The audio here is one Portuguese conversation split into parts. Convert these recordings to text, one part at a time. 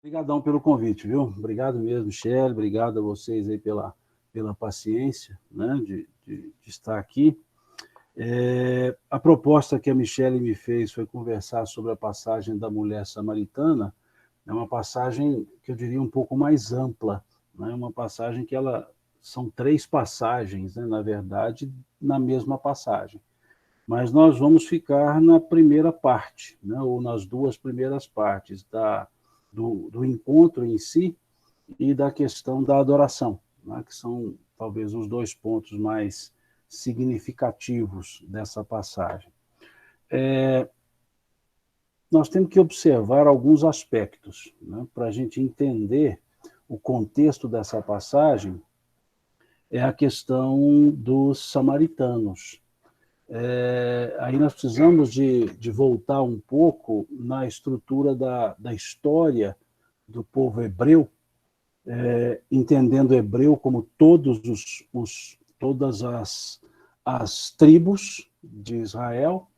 Obrigadão pelo convite, viu? Obrigado mesmo, Michele, obrigado a vocês aí pela paciência, né, de estar aqui. A proposta que a Michele me fez foi conversar sobre a passagem da mulher samaritana. É uma passagem que eu diria um pouco mais ampla, né? Uma passagem que são 3 passagens, né, na verdade, na mesma passagem. Mas nós vamos ficar na primeira parte, né, ou nas 2 primeiras partes do encontro em si e da questão da adoração, né, que são talvez os 2 pontos mais significativos dessa passagem. Nós temos que observar alguns aspectos, né, para a gente entender o contexto dessa passagem. É a questão dos samaritanos. Aí nós precisamos de voltar um pouco na estrutura da história do povo hebreu, entendendo o hebreu como todas as tribos de Israel,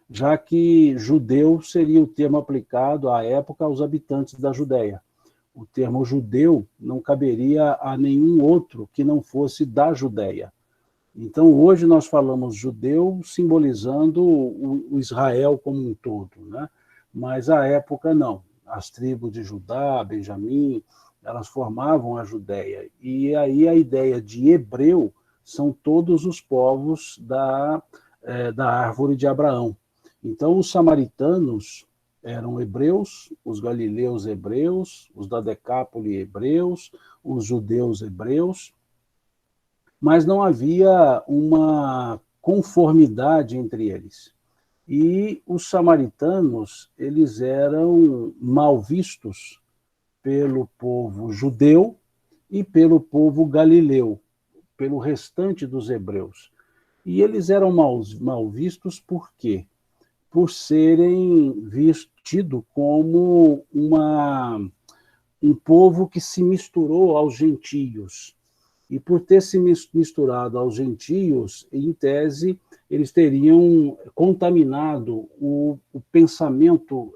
já que judeu seria o termo aplicado à época aos habitantes da Judéia. O termo judeu não caberia a nenhum outro que não fosse da Judéia. Então, hoje nós falamos judeu simbolizando o Israel como um todo, né? Mas à época não. As tribos de Judá, Benjamim, elas formavam a Judéia. E aí a ideia de hebreu são todos os povos da árvore de Abraão. Então, os samaritanos eram hebreus, os galileus hebreus, os da Decápole hebreus, os judeus hebreus, mas não havia uma conformidade entre eles. E os samaritanos, eles eram mal vistos pelo povo judeu e pelo povo galileu, pelo restante dos hebreus. E eles eram mal vistos por quê? Por serem tidos como um povo que se misturou aos gentios. E por ter se misturado aos gentios, em tese, eles teriam contaminado o pensamento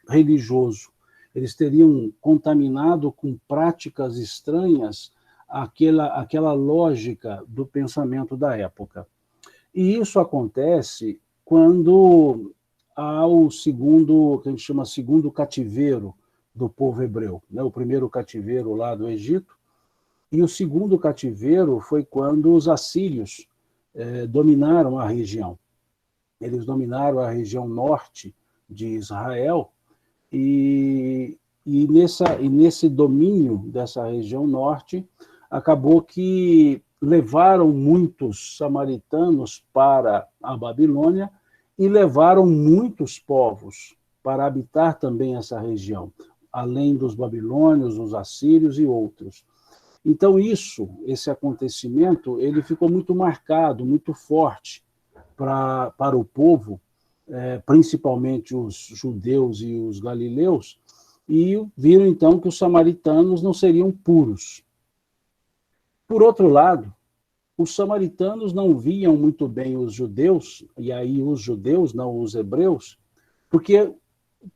religioso. Eles teriam contaminado com práticas estranhas aquela lógica do pensamento da época. E isso acontece quando há o segundo, que a gente chama segundo cativeiro do povo hebreu, né? O primeiro cativeiro lá do Egito, e o segundo cativeiro foi quando os assírios dominaram a região. Eles dominaram a região norte de Israel, e nesse domínio dessa região norte, acabou que levaram muitos samaritanos para a Babilônia e levaram muitos povos para habitar também essa região, além dos babilônios, os assírios e outros. Então, esse acontecimento, ele ficou muito marcado, muito forte para o povo, principalmente os judeus e os galileus, e viram, então, que os samaritanos não seriam puros. Por outro lado, os samaritanos não viam muito bem os judeus, e aí os judeus, não os hebreus, porque,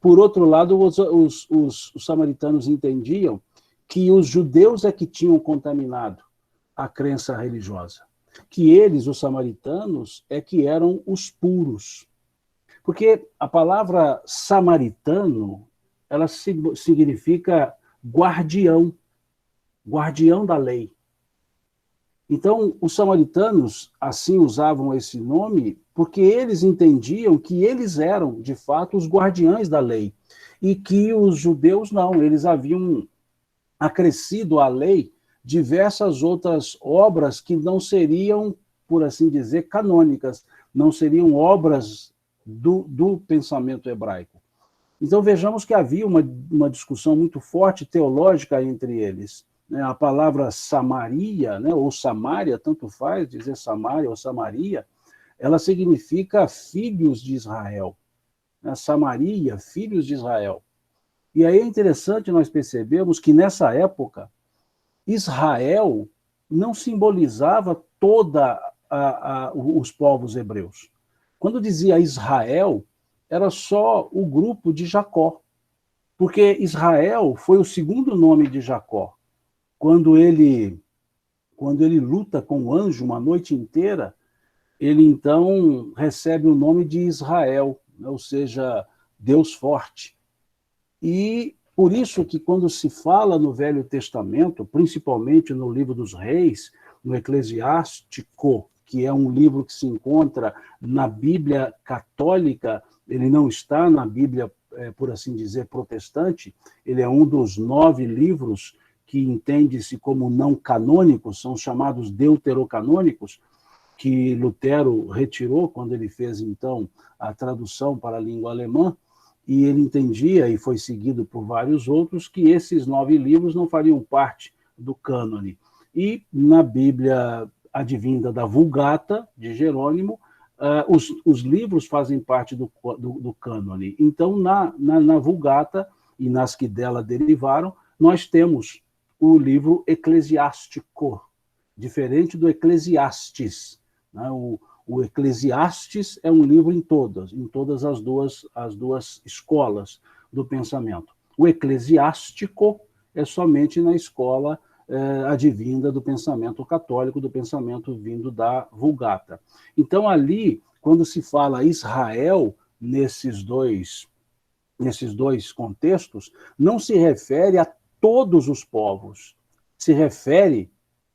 por outro lado, os samaritanos entendiam que os judeus é que tinham contaminado a crença religiosa, que eles, os samaritanos, é que eram os puros. Porque a palavra samaritano, ela significa guardião, guardião da lei. Então, os samaritanos assim usavam esse nome porque eles entendiam que eles eram, de fato, os guardiães da lei, e que os judeus não, eles haviam acrescido à lei diversas outras obras que não seriam, por assim dizer, canônicas, não seriam obras do pensamento hebraico. Então vejamos que havia uma discussão muito forte teológica entre eles. A palavra Samaria, né, ou Samária, tanto faz dizer Samária ou Samaria, ela significa filhos de Israel. Samaria, filhos de Israel. E aí é interessante nós percebermos que, nessa época, Israel não simbolizava os povos hebreus. Quando dizia Israel, era só o grupo de Jacó. Porque Israel foi o segundo nome de Jacó. Quando ele luta com o anjo uma noite inteira, ele então recebe o nome de Israel, né? Ou seja, Deus forte. E por isso que quando se fala no Velho Testamento, principalmente no livro dos Reis, no Eclesiástico, que é um livro que se encontra na Bíblia católica, ele não está na Bíblia, por assim dizer, protestante, ele é um dos 9 livros que entende-se como não canônicos, são chamados deuterocanônicos, que Lutero retirou quando ele fez, então, a tradução para a língua alemã, e ele entendia, e foi seguido por vários outros, que esses 9 livros não fariam parte do cânone. E na Bíblia advinda da Vulgata, de Jerônimo, os livros fazem parte do cânone. Então, na Vulgata, e nas que dela derivaram, nós temos o livro eclesiástico, diferente do Eclesiastes, né? O Eclesiastes é um livro em todas as duas escolas do pensamento. O eclesiástico é somente na escola advinda do pensamento católico, do pensamento vindo da Vulgata. Então, ali, quando se fala Israel, nesses dois contextos, não se refere a todos os povos, se refere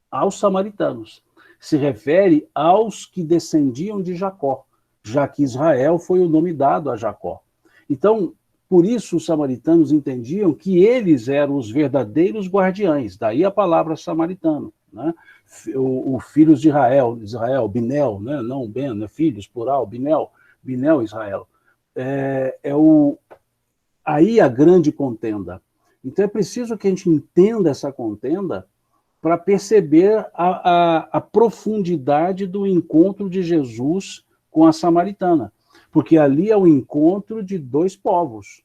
aos samaritanos, se refere aos que descendiam de Jacó, já que Israel foi o nome dado a Jacó. Então, por isso os samaritanos entendiam que eles eram os verdadeiros guardiães, daí a palavra samaritano, né? O filhos de Israel, Binel, né? Não Ben, né? Filhos, plural, Binel, Israel. Aí a grande contenda. Então é preciso que a gente entenda essa contenda para perceber a profundidade do encontro de Jesus com a samaritana. Porque ali é o encontro de dois povos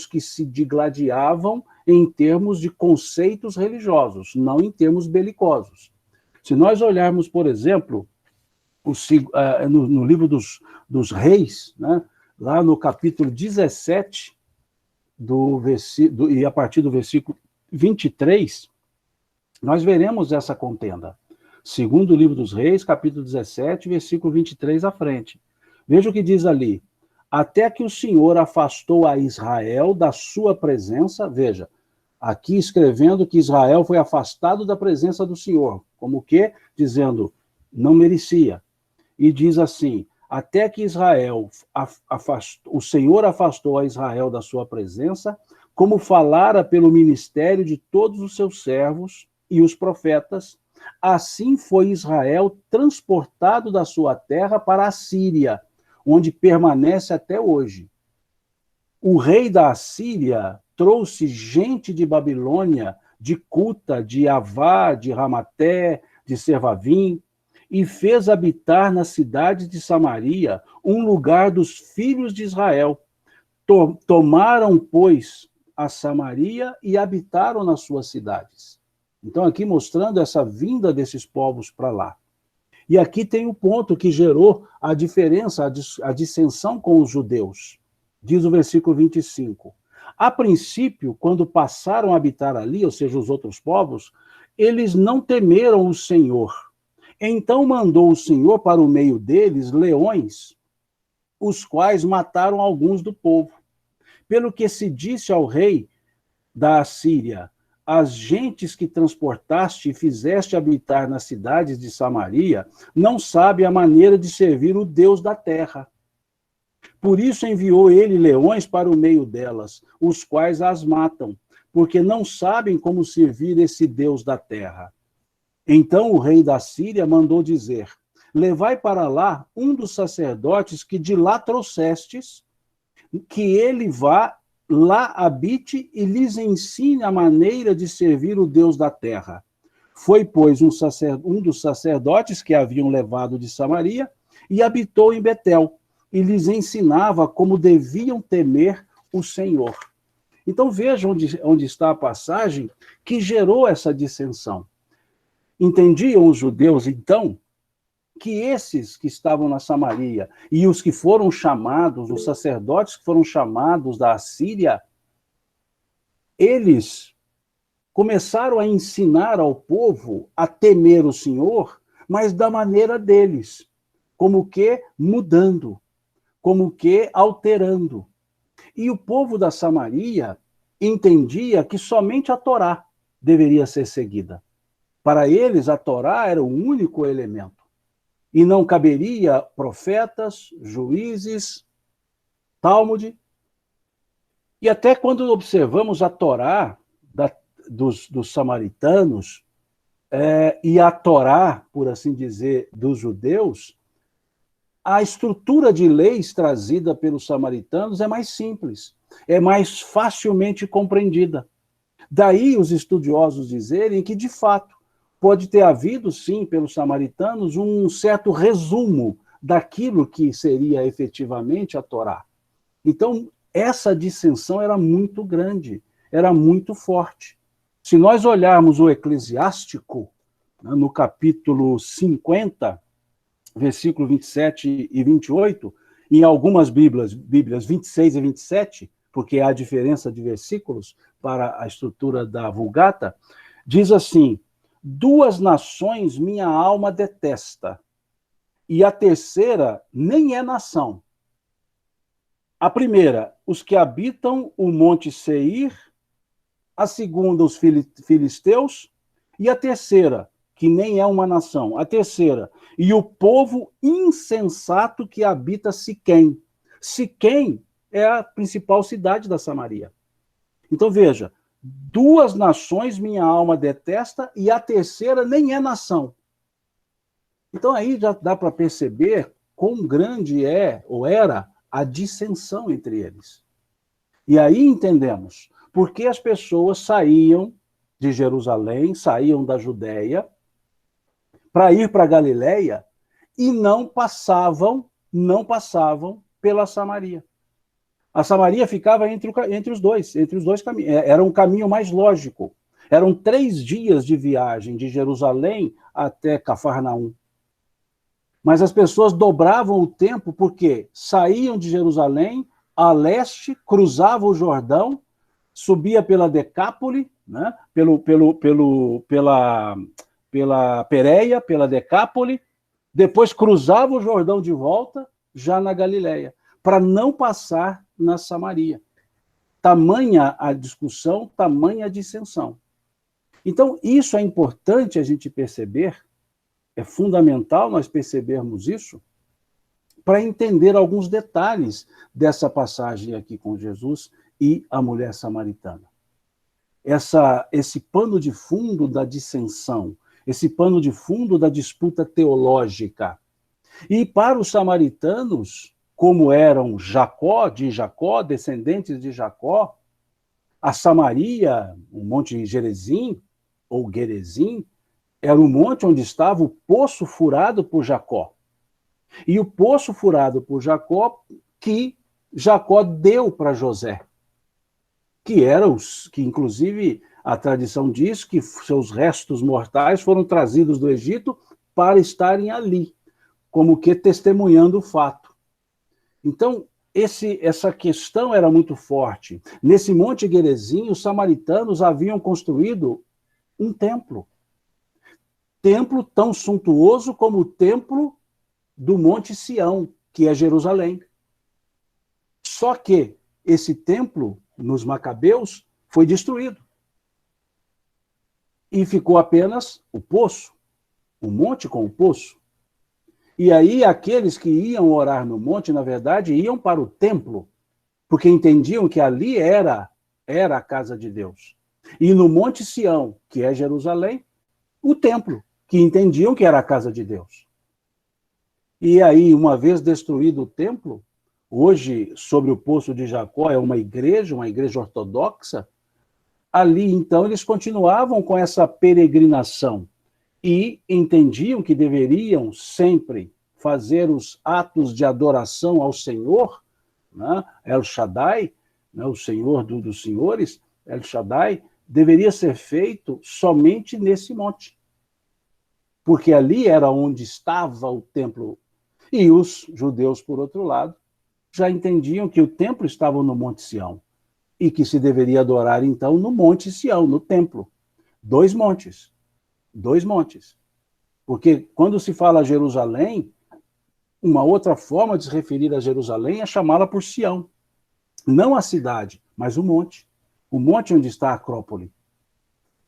que se digladiavam em termos de conceitos religiosos, não em termos belicosos. Se nós olharmos, por exemplo, no livro dos Reis, né, lá no capítulo 17, e a partir do versículo 23, nós veremos essa contenda. Segundo o livro dos Reis, capítulo 17, versículo 23 à frente. Veja o que diz ali. Até que o Senhor afastou a Israel da sua presença, veja, aqui escrevendo que Israel foi afastado da presença do Senhor, como que? Dizendo, não merecia. E diz assim, até que o Senhor afastou a Israel da sua presença, como falara pelo ministério de todos os seus servos e os profetas, assim foi Israel transportado da sua terra para a Síria, onde permanece até hoje. O rei da Assíria trouxe gente de Babilônia, de Cuta, de Avá, de Ramaté, de Servavim, e fez habitar na cidade de Samaria um lugar dos filhos de Israel. Tomaram, pois, a Samaria e habitaram nas suas cidades. Então, aqui mostrando essa vinda desses povos para lá. E aqui tem o ponto que gerou a diferença, a dissensão com os judeus. Diz o versículo 25. A princípio, quando passaram a habitar ali, ou seja, os outros povos, eles não temeram o Senhor. Então mandou o Senhor para o meio deles leões, os quais mataram alguns do povo. Pelo que se disse ao rei da Assíria, as gentes que transportaste e fizeste habitar nas cidades de Samaria não sabem a maneira de servir o Deus da terra. Por isso enviou ele leões para o meio delas, os quais as matam, porque não sabem como servir esse Deus da terra. Então o rei da Síria mandou dizer, levai para lá um dos sacerdotes que de lá trouxestes, que ele vá lá habite e lhes ensine a maneira de servir o Deus da terra. Foi, pois, um dos sacerdotes que haviam levado de Samaria e habitou em Betel, e lhes ensinava como deviam temer o Senhor. Então veja onde está a passagem que gerou essa dissensão. Entendiam os judeus, então, que esses que estavam na Samaria e os que foram chamados, os sacerdotes que foram chamados da Assíria, eles começaram a ensinar ao povo a temer o Senhor, mas da maneira deles, como que mudando, como que alterando. E o povo da Samaria entendia que somente a Torá deveria ser seguida. Para eles, a Torá era o único elemento. E não caberia profetas, juízes, Talmud. E até quando observamos a Torá dos samaritanos e a Torá, por assim dizer, dos judeus, a estrutura de leis trazida pelos samaritanos é mais simples, é mais facilmente compreendida. Daí os estudiosos dizerem que, de fato, pode ter havido, sim, pelos samaritanos, um certo resumo daquilo que seria efetivamente a Torá. Então, essa dissensão era muito grande, era muito forte. Se nós olharmos o Eclesiástico, no capítulo 50, versículo 27 e 28, em algumas Bíblias 26 e 27, porque há diferença de versículos para a estrutura da Vulgata, diz assim: 2 nações minha alma detesta, e a terceira nem é nação. A primeira, os que habitam o monte Seir, a segunda, os filisteus, e a terceira, que nem é uma nação, a terceira, e o povo insensato que habita Siquém. Siquém é a principal cidade da Samaria. Então veja, 2 nações minha alma detesta, e a terceira nem é nação. Então aí já dá para perceber quão grande é, ou era, a dissensão entre eles. E aí entendemos por que as pessoas saíam de Jerusalém, saíam da Judéia, para ir para Galiléia, e não passavam pela Samaria. A Samaria ficava entre os dois caminhos. Era um caminho mais lógico. Eram 3 dias de viagem de Jerusalém até Cafarnaum. Mas as pessoas dobravam o tempo porque saíam de Jerusalém a leste, cruzavam o Jordão, subia pela Decápole, né? pela Pérea, pela Decápole, depois cruzava o Jordão de volta, já na Galiléia, para não passar na Samaria. Tamanha a discussão, tamanha a dissensão. Então, isso é importante a gente perceber, é fundamental nós percebermos isso, para entender alguns detalhes dessa passagem aqui com Jesus e a mulher samaritana. Esse pano de fundo da dissensão, esse pano de fundo da disputa teológica. E para os samaritanos, como eram de Jacó, descendentes de Jacó, a Samaria, o Monte Gerizim, ou Gerizim, era o monte onde estava o poço furado por Jacó. E o poço furado por Jacó, que Jacó deu para José, que inclusive a tradição diz que seus restos mortais foram trazidos do Egito para estarem ali, como que testemunhando o fato. Então, essa questão era muito forte. Nesse Monte Gerizim, os samaritanos haviam construído um templo. Templo tão suntuoso como o templo do Monte Sião, que é Jerusalém. Só que esse templo, nos Macabeus, foi destruído. E ficou apenas o poço, o monte com o poço. E aí aqueles que iam orar no monte, na verdade, iam para o templo, porque entendiam que ali era a casa de Deus. E no Monte Sião, que é Jerusalém, o templo, que entendiam que era a casa de Deus. E aí, uma vez destruído o templo, hoje, sobre o Poço de Jacó, é uma igreja ortodoxa, ali, então, eles continuavam com essa peregrinação e entendiam que deveriam sempre fazer os atos de adoração ao Senhor, né? El Shaddai, né? O Senhor dos senhores, El Shaddai, deveria ser feito somente nesse monte. Porque ali era onde estava o templo. E os judeus, por outro lado, já entendiam que o templo estava no Monte Sião. e que se deveria adorar, então, no Monte Sião, no templo. 2 montes. 2 montes. Porque quando se fala Jerusalém, uma outra forma de se referir a Jerusalém é chamá-la por Sião. Não a cidade, mas o monte. O monte onde está a Acrópole.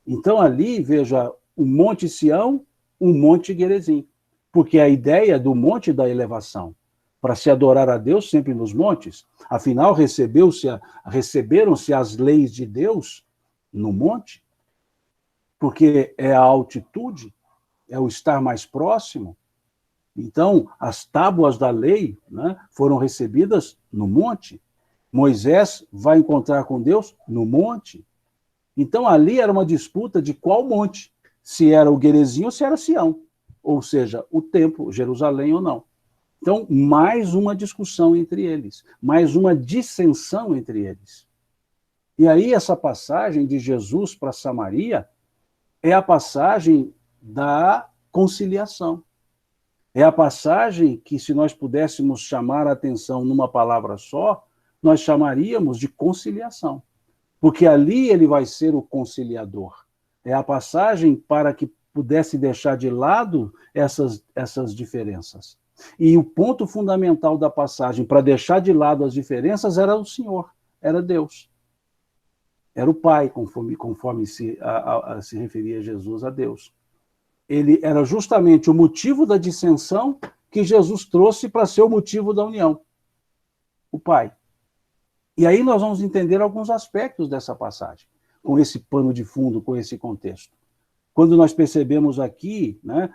Então, ali, veja, o Monte Sião, o Monte Gerizim. Porque a ideia do monte da elevação, para se adorar a Deus sempre nos montes, afinal, receberam-se as leis de Deus no monte, porque é a altitude, é o estar mais próximo. Então, as tábuas da lei, né, foram recebidas no monte. Moisés vai encontrar com Deus no monte. Então, ali era uma disputa de qual monte, se era o Gerizim ou se era Sião, ou seja, o templo, Jerusalém ou não. Então, mais uma discussão entre eles, mais uma dissensão entre eles. E aí, essa passagem de Jesus para Samaria é a passagem da conciliação. É a passagem que, se nós pudéssemos chamar a atenção numa palavra só, nós chamaríamos de conciliação. Porque ali ele vai ser o conciliador. É a passagem para que pudesse deixar de lado essas diferenças. E o ponto fundamental da passagem para deixar de lado as diferenças era o Senhor, era Deus. Era o Pai, conforme se referia Jesus a Deus. Ele era justamente o motivo da dissensão que Jesus trouxe para ser o motivo da união. O Pai. E aí nós vamos entender alguns aspectos dessa passagem, com esse pano de fundo, com esse contexto. Quando nós percebemos aqui, né,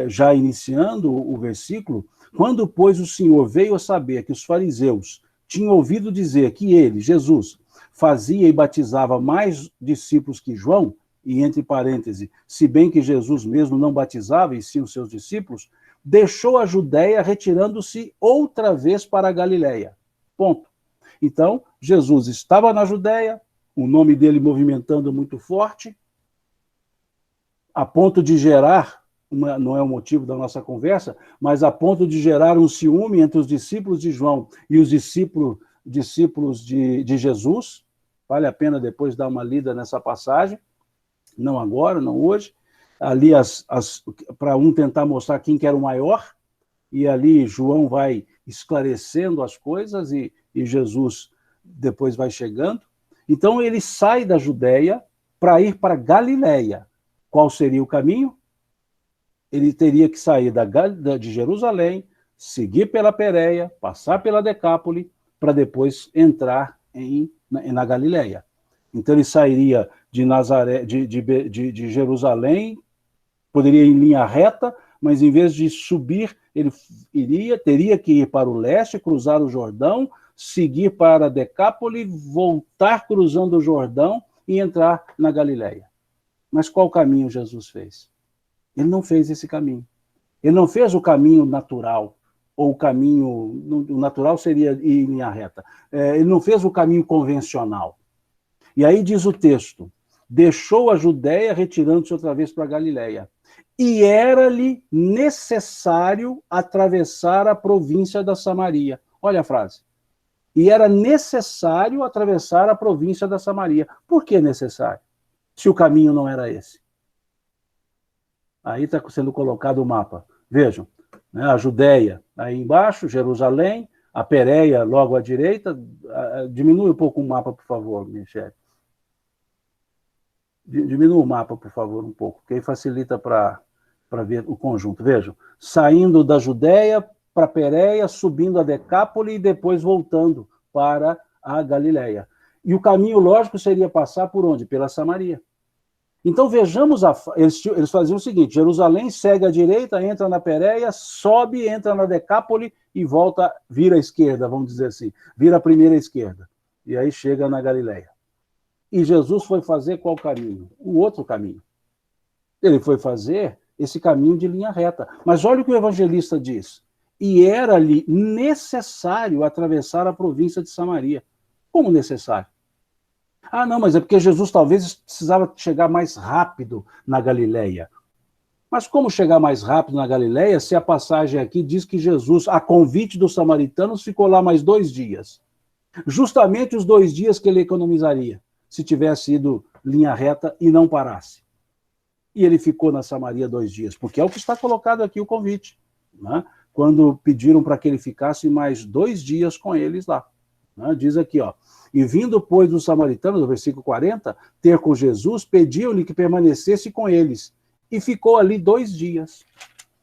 já iniciando o versículo, quando, pois, o Senhor veio a saber que os fariseus tinham ouvido dizer que ele, Jesus, fazia e batizava mais discípulos que João, e entre parênteses, se bem que Jesus mesmo não batizava, e sim os seus discípulos, deixou a Judéia, retirando-se outra vez para a Galiléia. Ponto. Então, Jesus estava na Judéia, o nome dele movimentando muito forte, a ponto de gerar, não é o motivo da nossa conversa, mas a ponto de gerar um ciúme entre os discípulos de João e os discípulos de Jesus. Vale a pena depois dar uma lida nessa passagem, não agora, não hoje. Ali, para um tentar mostrar quem que era o maior, e ali João vai esclarecendo as coisas e Jesus depois vai chegando. Então ele sai da Judéia para ir para Galiléia. Qual seria o caminho? Ele teria que sair de Jerusalém, seguir pela Pérea, passar pela Decápole, para depois entrar na Galiléia. Então ele sairia de Nazaré, de Jerusalém, poderia ir em linha reta, mas em vez de subir, ele teria que ir para o leste, cruzar o Jordão, seguir para Decápole, voltar cruzando o Jordão e entrar na Galiléia. Mas qual caminho Jesus fez? Ele não fez esse caminho. Ele não fez o caminho natural, ou o caminho... O natural seria ir em linha reta. Ele não fez o caminho convencional. E aí diz o texto, deixou a Judéia, retirando-se outra vez para a Galiléia. E era-lhe necessário atravessar a província da Samaria. Olha a frase. E era necessário atravessar a província da Samaria. Por que necessário? Se o caminho não era esse. Aí está sendo colocado o mapa. Vejam, né, a Judéia aí embaixo, Jerusalém, a Pérea logo à direita. Diminui um pouco o mapa, por favor, Michele. Diminua o mapa, por favor, um pouco, que aí facilita para ver o conjunto. Vejam, saindo da Judéia para Pérea, subindo a Decápole e depois voltando para a Galiléia. E o caminho lógico seria passar por onde? Pela Samaria. Então vejamos, eles faziam o seguinte, Jerusalém segue à direita, entra na Pérea, sobe, entra na Decápole e volta, vira à esquerda, vamos dizer assim, vira a primeira esquerda. E aí chega na Galiléia. E Jesus foi fazer qual caminho? O outro caminho. Ele foi fazer esse caminho de linha reta. Mas olha o que o evangelista diz. E era-lhe necessário atravessar a província de Samaria. Como necessário? Ah, não, mas é porque Jesus talvez precisava chegar mais rápido na Galiléia. Mas como chegar mais rápido na Galiléia se a passagem aqui diz que Jesus, a convite dos samaritanos, ficou lá mais 2 dias? Justamente os 2 dias que ele economizaria, se tivesse ido linha reta e não parasse. E ele ficou na Samaria 2 dias, porque é o que está colocado aqui o convite, né? Quando pediram para que ele ficasse mais 2 dias com eles lá. Né? Diz aqui, ó, e vindo, pois, os samaritanos, no versículo 40, ter com Jesus, pediu-lhe que permanecesse com eles, e ficou ali 2 dias.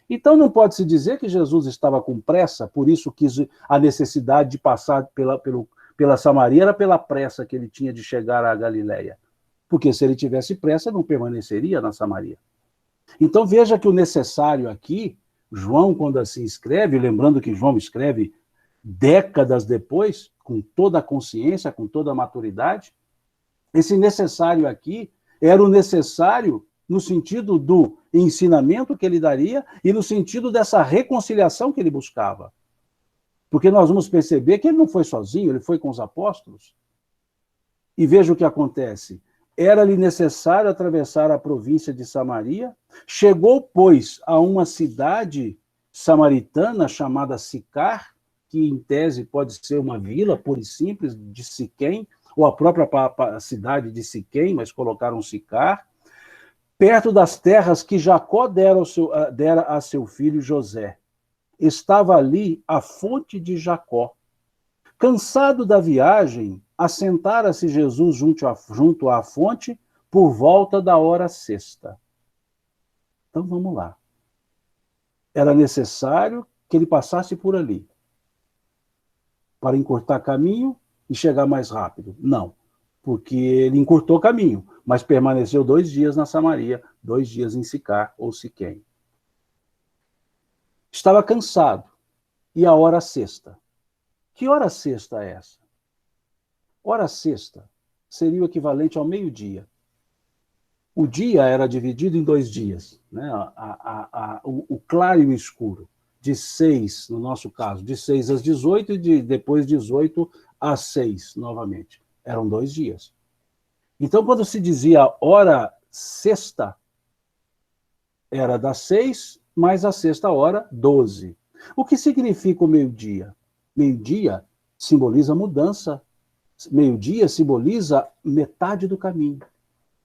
Então não pode-se dizer que Jesus estava com pressa, por isso quis a necessidade de passar pela Samaria, era pela pressa que ele tinha de chegar à Galileia. Porque se ele tivesse pressa, não permaneceria na Samaria. Então veja que o necessário aqui, João, quando assim escreve, lembrando que João escreve décadas depois, com toda a consciência, com toda a maturidade, esse necessário aqui era o necessário no sentido do ensinamento que ele daria e no sentido dessa reconciliação que ele buscava. Porque nós vamos perceber que ele não foi sozinho, ele foi com os apóstolos. E veja o que acontece. Era-lhe necessário atravessar a província de Samaria, chegou, pois, a uma cidade samaritana chamada Sicar, que em tese pode ser uma vila pura e simples de Siquém, ou a própria cidade de Siquém, mas colocaram Sicar, perto das terras que Jacó dera a seu filho José. Estava ali a fonte de Jacó. Cansado da viagem, assentara-se Jesus junto à fonte por volta da hora sexta. Então vamos lá. Era necessário que ele passasse por ali para encurtar caminho e chegar mais rápido. Não, porque ele encurtou caminho, mas permaneceu 2 dias na Samaria, 2 dias em Sicar ou Siquém. Estava cansado. E a hora sexta. Que hora sexta é essa? Hora sexta seria o equivalente ao meio-dia. O dia era dividido em 2 dias, né? O claro e o escuro. De 6, no nosso caso, de 6 às 18 e depois 18 às 6, novamente. Eram 2 dias. Então, quando se dizia hora sexta, era das 6 mais a sexta hora, 12. O que significa o meio-dia? Meio-dia simboliza mudança. Meio-dia simboliza metade do caminho,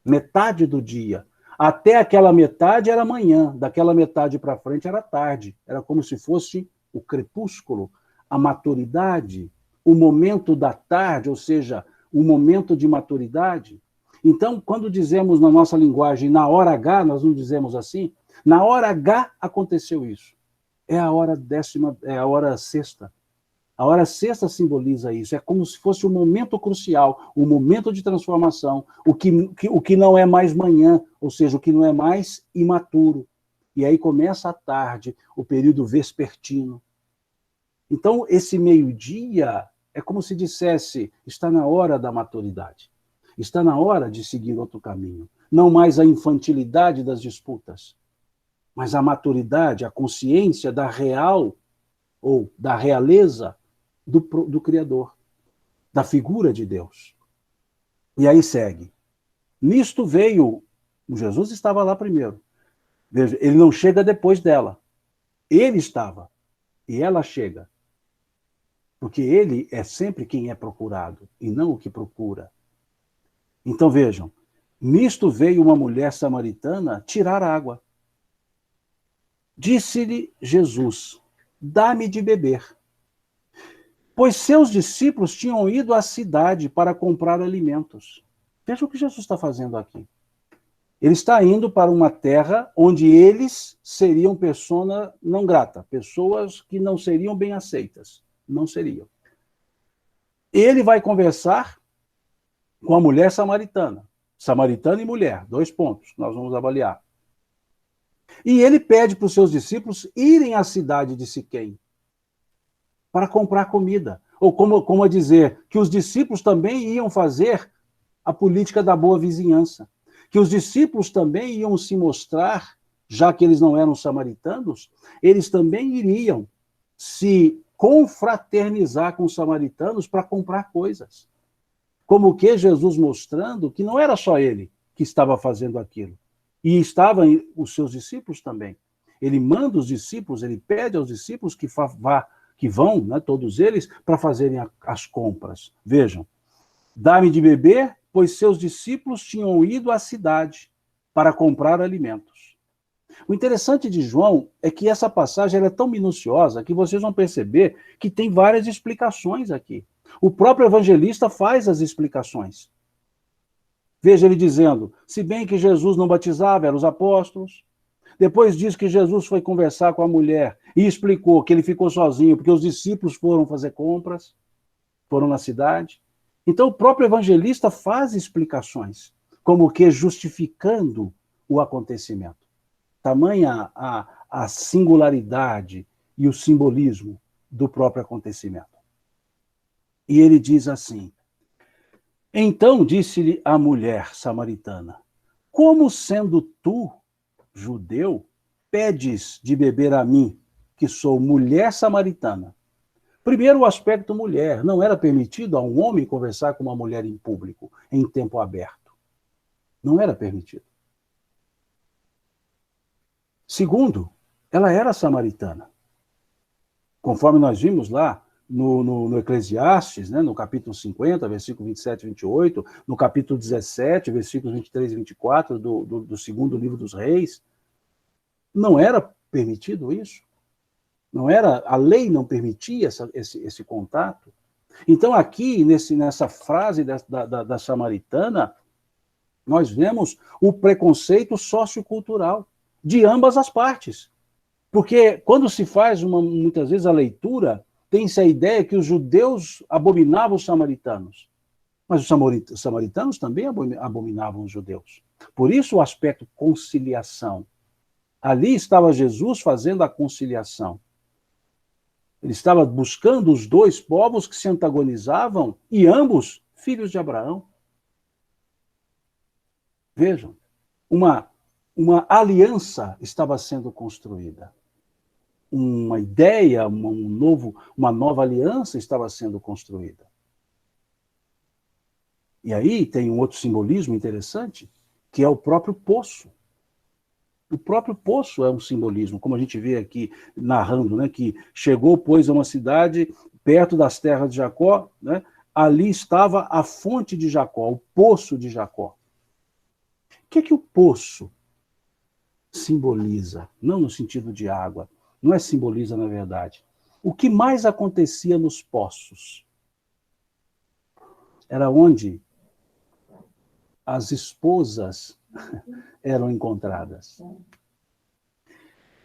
metade do dia. Até aquela metade era manhã, daquela metade para frente era tarde. Era como se fosse o crepúsculo, a maturidade, o momento da tarde, ou seja, o momento de maturidade. Então, quando dizemos na nossa linguagem, na hora H, nós não dizemos assim, na hora H aconteceu isso. É a hora é a hora sexta. A hora sexta simboliza isso, é como se fosse um momento crucial, um momento de transformação, o que não é mais manhã, ou seja, o que não é mais imaturo. E aí começa a tarde, o período vespertino. Então, esse meio-dia é como se dissesse, está na hora da maturidade, está na hora de seguir outro caminho. Não mais a infantilidade das disputas, mas a maturidade, a consciência da real, ou da realeza, do Criador, da figura de Deus. E aí segue. Nisto veio, Jesus estava lá primeiro. Veja, ele não chega depois dela. Ele estava, e ela chega. Porque ele é sempre quem é procurado, e não o que procura. Então vejam, nisto veio uma mulher samaritana tirar água. Disse-lhe Jesus, dá-me de beber. Pois seus discípulos tinham ido à cidade para comprar alimentos. Veja o que Jesus está fazendo aqui. Ele está indo para uma terra onde eles seriam persona não grata, pessoas que não seriam bem aceitas. Não seriam. Ele vai conversar com a mulher samaritana. Samaritana e mulher, 2 pontos que nós vamos avaliar. E ele pede para os seus discípulos irem à cidade de Siquém para comprar comida. Ou como a dizer, que os discípulos também iam fazer a política da boa vizinhança. Que os discípulos também iam se mostrar, já que eles não eram samaritanos, eles também iriam se confraternizar com os samaritanos para comprar coisas. Como que Jesus mostrando que não era só ele que estava fazendo aquilo. E estavam os seus discípulos também. Ele manda os discípulos, ele pede aos discípulos que vá que vão, né, todos eles, para fazerem as compras. Vejam, dá-me de beber, pois seus discípulos tinham ido à cidade para comprar alimentos. O interessante de João é que essa passagem é tão minuciosa que vocês vão perceber que tem várias explicações aqui. O próprio evangelista faz as explicações. Veja ele dizendo, se bem que Jesus não batizava, eram os apóstolos. Depois diz que Jesus foi conversar com a mulher e explicou que ele ficou sozinho porque os discípulos foram fazer compras, foram na cidade. Então o próprio evangelista faz explicações, como que justificando o acontecimento. Tamanha a singularidade e o simbolismo do próprio acontecimento. E ele diz assim, então disse-lhe a mulher samaritana, como sendo tu, judeu, pedes de beber a mim, que sou mulher samaritana? Primeiro, o aspecto mulher. Não era permitido a um homem conversar com uma mulher em público, em tempo aberto. Não era permitido. Segundo, ela era samaritana. Conforme nós vimos lá no Eclesiastes, né, no capítulo 50, versículo 27 e 28, no capítulo 17, versículos 23 e 24 do segundo livro dos Reis, não era permitido isso. Não era, a lei não permitia esse contato. Então, aqui, nessa frase da samaritana, nós vemos o preconceito sociocultural de ambas as partes. Porque quando se faz, muitas vezes, a leitura, tem-se a ideia que os judeus abominavam os samaritanos. Mas os samaritanos também abominavam os judeus. Por isso o aspecto conciliação. Ali estava Jesus fazendo a conciliação. Ele estava buscando os dois povos que se antagonizavam e ambos filhos de Abraão. Vejam, uma aliança estava sendo construída. Uma ideia, uma nova aliança estava sendo construída. E aí tem um outro simbolismo interessante, que é o próprio poço. O próprio poço é um simbolismo, como a gente vê aqui narrando, né, que chegou, pois, a uma cidade perto das terras de Jacó, né, ali estava a fonte de Jacó, o poço de Jacó. O que é que o poço simboliza? Não no sentido de água, não é simboliza, na verdade. O que mais acontecia nos poços? Era onde as esposas eram encontradas.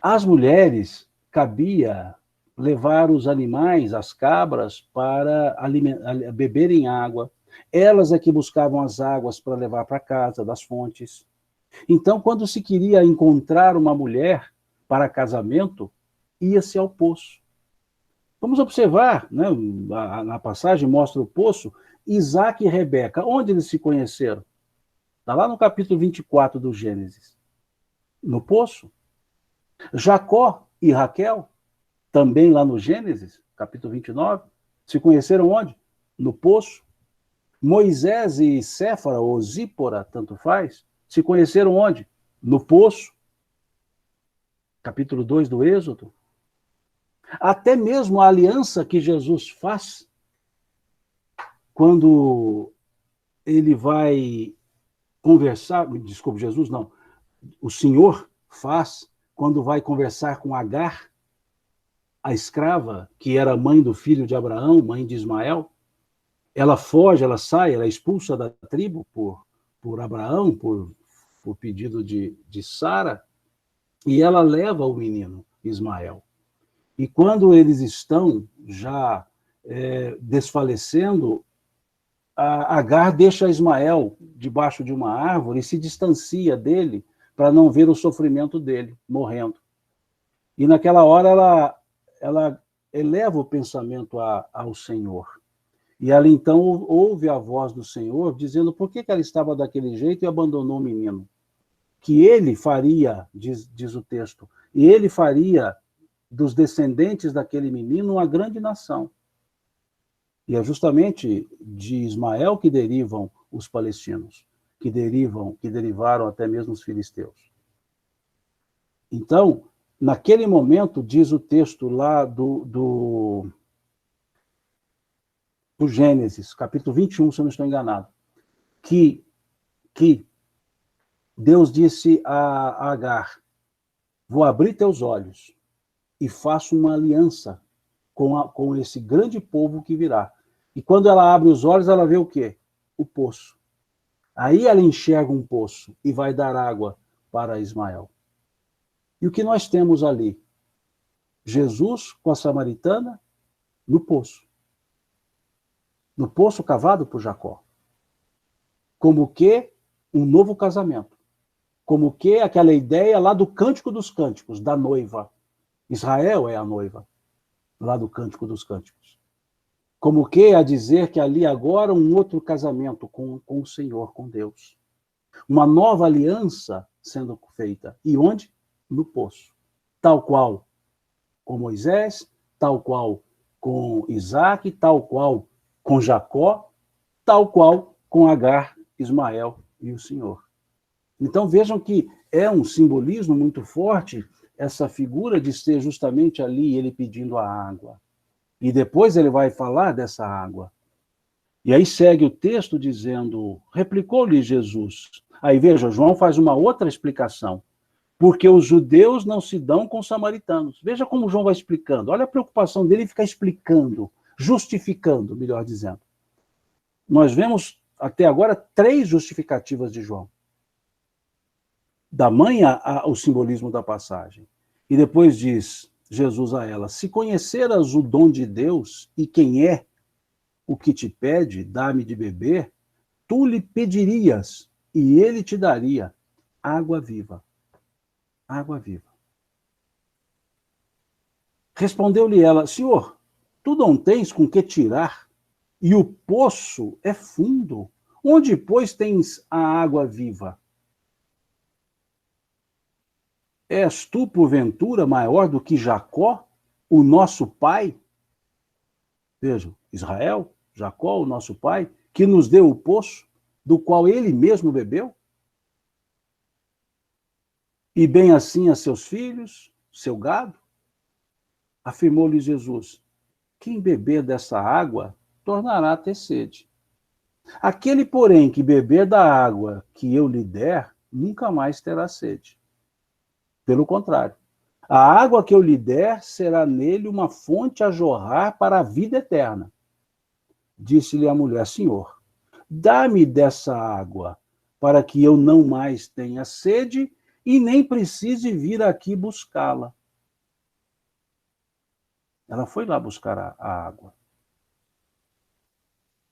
As mulheres cabia levar os animais, as cabras, para beberem água. Elas é que buscavam as águas para levar para casa, das fontes. Então, quando se queria encontrar uma mulher para casamento, ia-se ao poço. Vamos observar, né, na passagem mostra o poço, Isaac e Rebeca, onde eles se conheceram? Está lá no capítulo 24 do Gênesis. No poço. Jacó e Raquel, também lá no Gênesis, capítulo 29, se conheceram onde? No poço. Moisés e Séfora, ou Zípora, tanto faz, se conheceram onde? No poço. Capítulo 2 do Êxodo. Até mesmo a aliança que Jesus faz, quando ele vai conversar, desculpe, Jesus não, o Senhor faz quando vai conversar com Agar, a escrava, que era mãe do filho de Abraão, mãe de Ismael. Ela foge, ela sai, ela é expulsa da tribo por Abraão, por pedido de Sara, e ela leva o menino, Ismael. E quando eles estão já desfalecendo, Agar deixa Ismael debaixo de uma árvore e se distancia dele para não ver o sofrimento dele, morrendo. E naquela hora ela eleva o pensamento ao Senhor. E ela então ouve a voz do Senhor dizendo por que ela estava daquele jeito e abandonou o menino. Que ele faria, diz o texto, e ele faria dos descendentes daquele menino uma grande nação. E é justamente de Ismael que derivam os palestinos, que derivaram até mesmo os filisteus. Então, Naquele momento, diz o texto lá do Gênesis, capítulo 21, se eu não estou enganado, que Deus disse a Agar: vou abrir teus olhos e faço uma aliança com esse grande povo que virá. E quando ela abre os olhos, ela vê o quê? O poço. Aí ela enxerga um poço e vai dar água para Ismael. E o que nós temos ali? Jesus com a samaritana no poço. No poço cavado por Jacó. Como que um novo casamento. Como que aquela ideia lá do Cântico dos Cânticos, da noiva. Israel é a noiva, lá do Cântico dos Cânticos. Como que a dizer que ali agora um outro casamento com o Senhor, com Deus. Uma nova aliança sendo feita. E onde? No poço. Tal qual com Moisés, tal qual com Isaac, tal qual com Jacó, tal qual com Agar, Ismael e o Senhor. Então vejam que é um simbolismo muito forte essa figura de ser justamente ali ele pedindo a água. E depois ele vai falar dessa água. E aí segue o texto dizendo, replicou-lhe Jesus. Aí veja, João faz uma outra explicação. Porque os judeus não se dão com os samaritanos. Veja como João vai explicando. Olha a preocupação dele ficar explicando, justificando, melhor dizendo. Nós vemos até agora 3 justificativas de João. Da mãe o simbolismo da passagem. E depois diz Jesus a ela, se conheceras o dom de Deus e quem é o que te pede, dá-me de beber, tu lhe pedirias e ele te daria água viva. Água viva. Respondeu-lhe ela, Senhor, tu não tens com que tirar, e o poço é fundo. Onde, pois, tens a água viva? És tu, porventura, maior do que Jacó, o nosso pai? Vejam, Israel, Jacó, o nosso pai, que nos deu o poço, do qual ele mesmo bebeu? E bem assim a seus filhos, seu gado? Afirmou-lhe Jesus, quem beber dessa água, tornará a ter sede. Aquele, porém, que beber da água que eu lhe der, nunca mais terá sede. Pelo contrário, a água que eu lhe der será nele uma fonte a jorrar para a vida eterna. Disse-lhe a mulher, Senhor, dá-me dessa água, para que eu não mais tenha sede e nem precise vir aqui buscá-la. Ela foi lá buscar a água.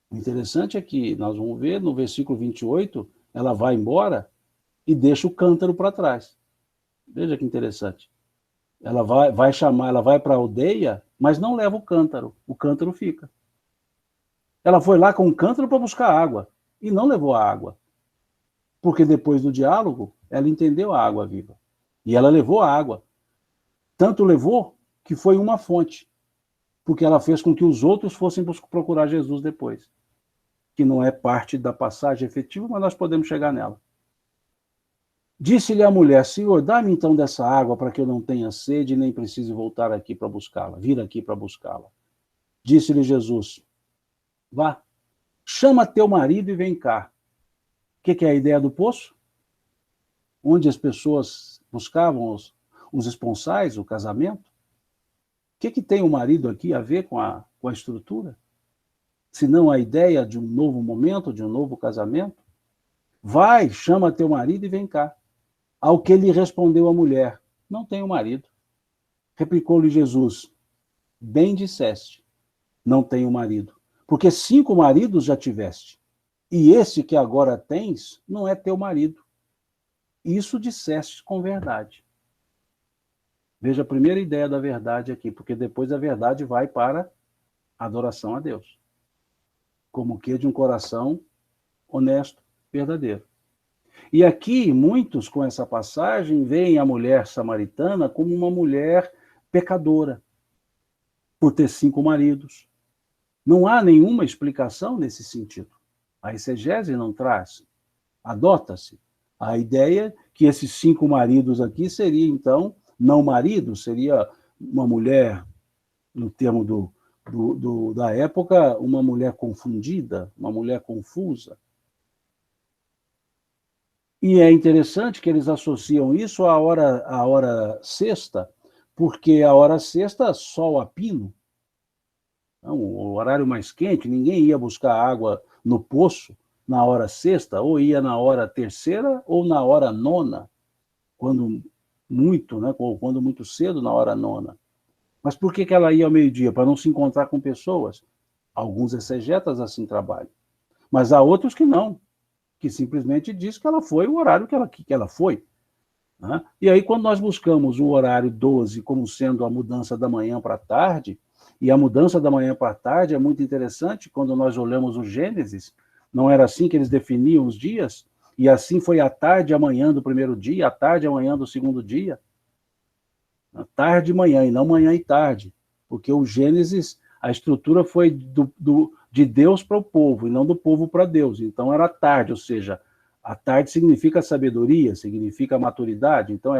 O interessante é que nós vamos ver no versículo 28, ela vai embora e deixa o cântaro para trás. Veja que interessante. Ela vai chamar, ela vai para a aldeia, mas não leva o cântaro fica. Ela foi lá com o cântaro para buscar água e não levou a água. Porque depois do diálogo, ela entendeu a água viva. E ela levou a água. Tanto levou que foi uma fonte. Porque ela fez com que os outros fossem procurar Jesus depois. Que não é parte da passagem efetiva, mas nós podemos chegar nela. Disse-lhe a mulher, Senhor, dá-me então dessa água para que eu não tenha sede e nem precise voltar aqui para buscá-la, vir aqui para buscá-la. Disse-lhe Jesus, vá, chama teu marido e vem cá. O que é a ideia do poço? Onde as pessoas buscavam os esponsais, o casamento. O que tem o marido aqui a ver com a estrutura? Se não a ideia de um novo momento, de um novo casamento? Vai, chama teu marido e vem cá. Ao que lhe respondeu a mulher, não tenho marido. Replicou-lhe Jesus, bem disseste, não tenho marido, porque 5 maridos já tiveste, e esse que agora tens não é teu marido. Isso disseste com verdade. Veja a primeira ideia da verdade aqui, porque depois a verdade vai para a adoração a Deus. Como que de um coração honesto, verdadeiro. E aqui, muitos com essa passagem, veem a mulher samaritana como uma mulher pecadora, por ter 5 maridos. Não há nenhuma explicação nesse sentido. A exegese não traz. Adota-se a ideia que esses 5 maridos aqui seria, então, não marido, seria uma mulher, no termo da época, uma mulher confundida, uma mulher confusa. E é interessante que eles associam isso à hora sexta, porque a hora sexta, sol a pino, então, o horário mais quente, ninguém ia buscar água no poço na hora sexta, ou ia na hora terceira ou na hora nona, quando muito, né, quando muito cedo na hora nona. Mas por que ela ia ao meio-dia? Para não se encontrar com pessoas. Alguns exegetas assim trabalham. Mas há outros que não, que simplesmente diz que ela foi o horário que ela foi. Né? E aí, quando nós buscamos o horário 12 como sendo a mudança da manhã para a tarde, e a mudança da manhã para a tarde é muito interessante, quando nós olhamos o Gênesis, não era assim que eles definiam os dias? E assim foi a tarde e a manhã do primeiro dia, a tarde e a manhã do segundo dia. A tarde e manhã, e não manhã e tarde. Porque o Gênesis, a estrutura foi de Deus para o povo, e não do povo para Deus. Então era tarde, ou seja, a tarde significa sabedoria, significa maturidade. Então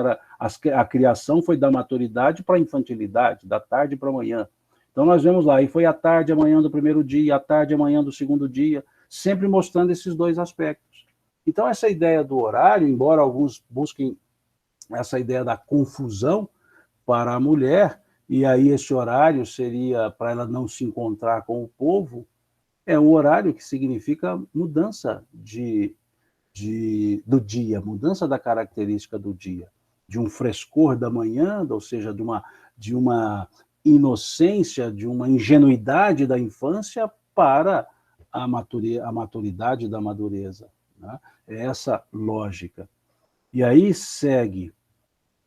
a criação foi da maturidade para a infantilidade, da tarde para a manhã. Então nós vemos lá, e foi a tarde, a manhã do primeiro dia, a tarde, a manhã do segundo dia, sempre mostrando esses dois aspectos. Então essa ideia do horário, embora alguns busquem essa ideia da confusão para a mulher, e aí esse horário seria para ela não se encontrar com o povo, é um horário que significa mudança do dia, mudança da característica do dia, de um frescor da manhã, ou seja, de uma inocência, de uma ingenuidade da infância para a maturidade da madureza. Né? É essa lógica. E aí segue,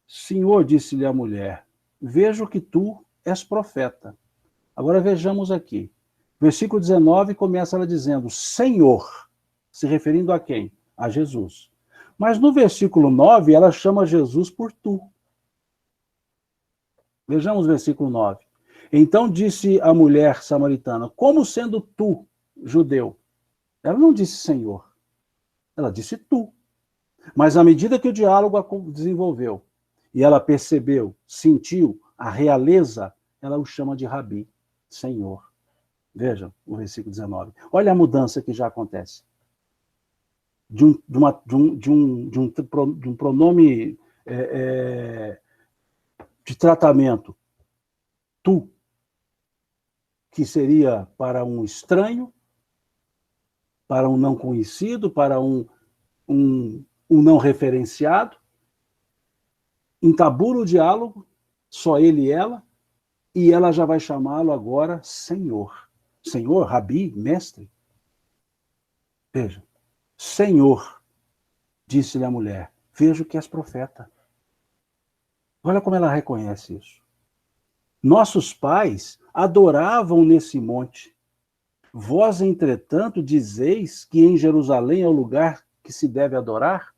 Senhor, disse-lhe a mulher, vejo que tu és profeta. Agora vejamos aqui. Versículo 19 começa ela dizendo, Senhor, se referindo a quem? A Jesus. Mas no versículo 9, ela chama Jesus por tu. Vejamos o versículo 9. Então disse a mulher samaritana, como sendo tu, judeu? Ela não disse Senhor, ela disse tu. Mas à medida que o diálogo a desenvolveu, e ela percebeu, sentiu a realeza, ela o chama de Rabi, Senhor. Vejam o versículo 19. Olha a mudança que já acontece. De um pronome de tratamento, tu, que seria para um estranho, para um não conhecido, para um não referenciado, entabula o diálogo, só ele e ela já vai chamá-lo agora Senhor. Senhor, Rabi, mestre. Veja, Senhor, disse-lhe a mulher, vejo que és profeta. Olha como ela reconhece isso. Nossos pais adoravam nesse monte. Vós, entretanto, dizeis que em Jerusalém é o lugar que se deve adorar?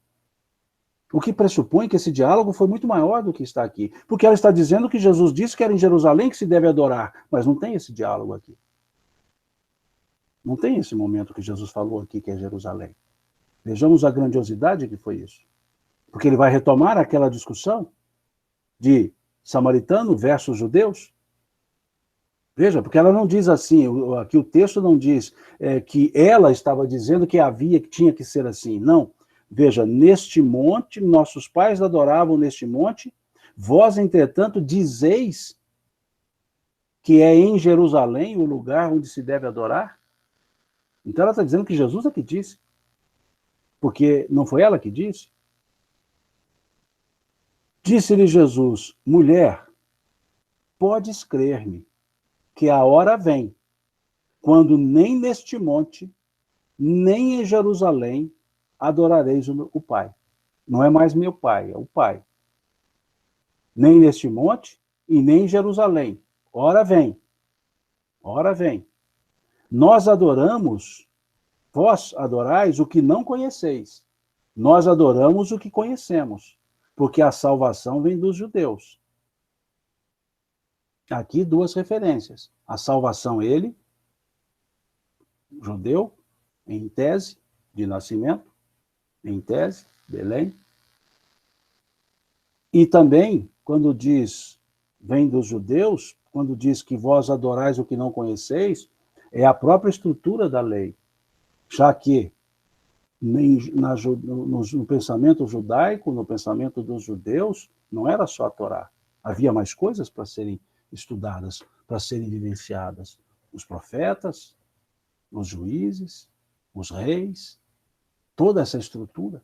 O que pressupõe que esse diálogo foi muito maior do que está aqui. Porque ela está dizendo que Jesus disse que era em Jerusalém que se deve adorar, mas não tem esse diálogo aqui. Não tem esse momento que Jesus falou aqui que é Jerusalém. Vejamos a grandiosidade que foi isso. Porque ele vai retomar aquela discussão de samaritano versus judeus. Veja, porque ela não diz assim, aqui o texto não diz que ela estava dizendo que tinha que ser assim. Não. Veja, neste monte, nossos pais adoravam neste monte, vós, entretanto, dizeis que é em Jerusalém o lugar onde se deve adorar? Então ela está dizendo que Jesus é que disse. Porque não foi ela que disse? Disse-lhe Jesus, mulher, podes crer-me, que a hora vem, quando nem neste monte, nem em Jerusalém, adorareis o Pai. Não é mais meu Pai, é o Pai. Nem neste monte e nem em Jerusalém. Ora vem. Ora vem. Nós adoramos, vós adorais o que não conheceis. Nós adoramos o que conhecemos, porque a salvação vem dos judeus. Aqui duas referências. A salvação, ele, judeu, em tese, de nascimento, em tese, Belém. E também quando diz, vem dos judeus, quando diz que vós adorais o que não conheceis, é a própria estrutura da lei, já que no pensamento judaico, no pensamento dos judeus, não era só a Torá. Havia mais coisas para serem estudadas, para serem vivenciadas. Os profetas, os juízes, os reis, toda essa estrutura.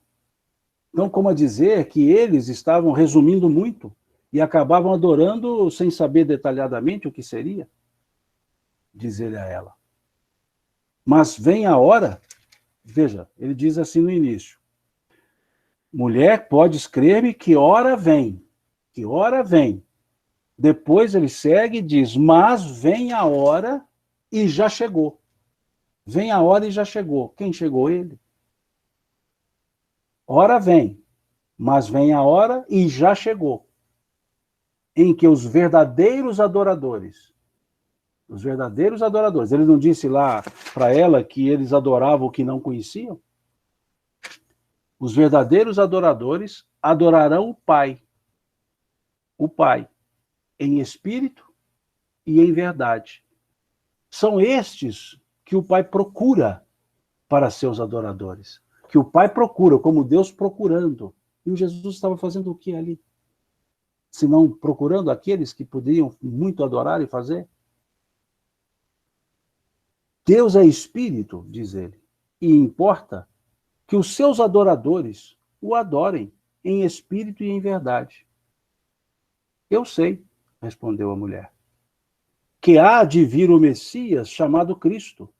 Então, como a dizer que eles estavam resumindo muito e acabavam adorando sem saber detalhadamente o que seria, diz ele a ela. Mas vem a hora, veja, ele diz assim no início, mulher, podes crer-me que hora vem, que hora vem. Depois ele segue e diz, mas vem a hora e já chegou. Vem a hora e já chegou. Quem chegou? Ele. Hora vem, mas vem a hora e já chegou, em que os verdadeiros adoradores, ele não disse lá para ela que eles adoravam o que não conheciam? Os verdadeiros adoradores adorarão o Pai, em espírito e em verdade. São estes que o Pai procura para seus adoradores. Que o Pai procura, como Deus procurando. E o Jesus estava fazendo o que ali? Se não procurando aqueles que podiam muito adorar e fazer? Deus é espírito, diz ele, e importa que os seus adoradores o adorem em espírito e em verdade. Eu sei, respondeu a mulher, que há de vir o Messias chamado Cristo.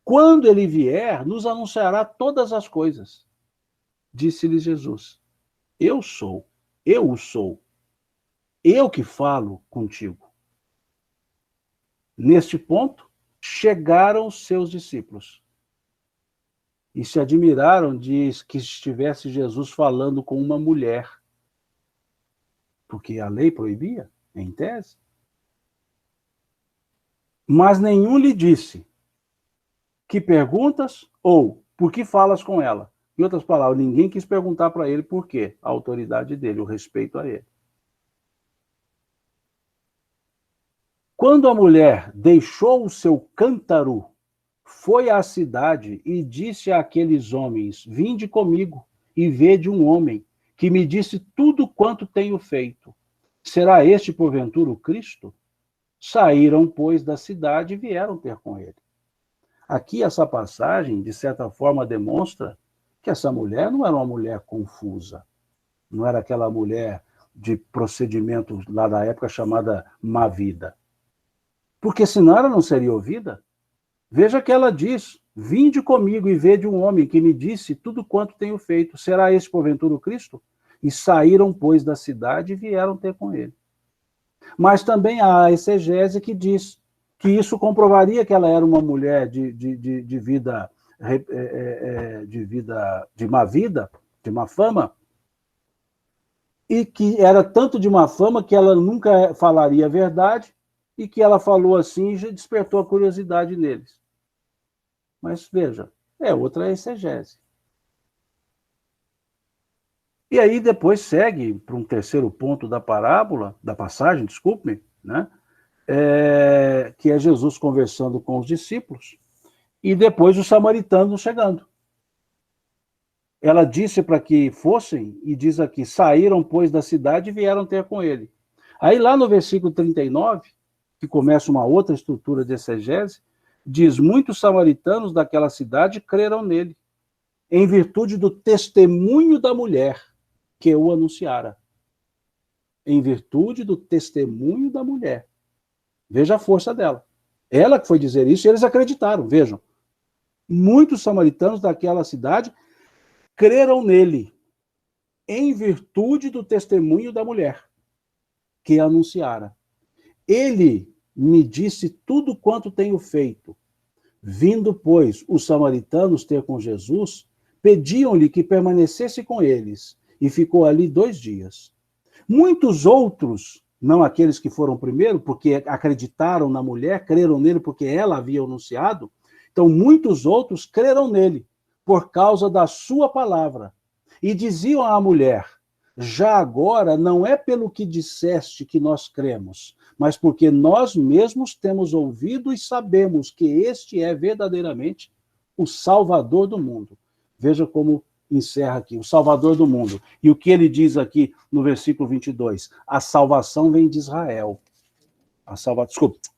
Quando ele vier, nos anunciará todas as coisas. Disse-lhe Jesus, eu sou, eu o sou, eu que falo contigo. Neste ponto, chegaram os seus discípulos e se admiraram de que estivesse Jesus falando com uma mulher, porque a lei proibia, em tese. Mas nenhum lhe disse, que perguntas ou por que falas com ela? Em outras palavras, ninguém quis perguntar para ele por quê, a autoridade dele, o respeito a ele. Quando a mulher deixou o seu cântaro, foi à cidade e disse àqueles homens, vinde comigo e vede um homem que me disse tudo quanto tenho feito. Será este, porventura, o Cristo? Saíram, pois, da cidade e vieram ter com ele. Aqui, essa passagem, de certa forma, demonstra que essa mulher não era uma mulher confusa. Não era aquela mulher de procedimento lá da época chamada má vida. Porque senão ela não seria ouvida. Veja que ela diz, vinde comigo e vede um homem que me disse tudo quanto tenho feito. Será este, porventura, o Cristo? E saíram, pois, da cidade e vieram ter com ele. Mas também há a exegese que diz que isso comprovaria que ela era uma mulher de má vida, de má fama, e que era tanto de má fama que ela nunca falaria a verdade, e que ela falou assim e já despertou a curiosidade neles. Mas veja, é outra exegese. E aí depois segue para um terceiro ponto da parábola, da passagem, desculpe-me, né? Que é Jesus conversando com os discípulos, e depois os samaritanos chegando. Ela disse para que fossem, e diz aqui, saíram, pois, da cidade e vieram ter com ele. Aí lá no versículo 39, que começa uma outra estrutura de exegese, diz, muitos samaritanos daquela cidade creram nele, em virtude do testemunho da mulher que o anunciara. Em virtude do testemunho da mulher. Veja a força dela. Ela que foi dizer isso e eles acreditaram, vejam. Muitos samaritanos daquela cidade creram nele, em virtude do testemunho da mulher que anunciara. Ele me disse tudo quanto tenho feito. Vindo, pois, os samaritanos ter com Jesus, pediam-lhe que permanecesse com eles, e ficou ali 2 dias. Muitos outros, não aqueles que foram primeiro, porque acreditaram na mulher, creram nele porque ela havia anunciado, então muitos outros creram nele, por causa da sua palavra. E diziam à mulher, já agora não é pelo que disseste que nós cremos, mas porque nós mesmos temos ouvido e sabemos que este é verdadeiramente o Salvador do mundo. Veja como encerra aqui, o Salvador do mundo. E o que ele diz aqui no versículo 22? A salvação vem de Israel. A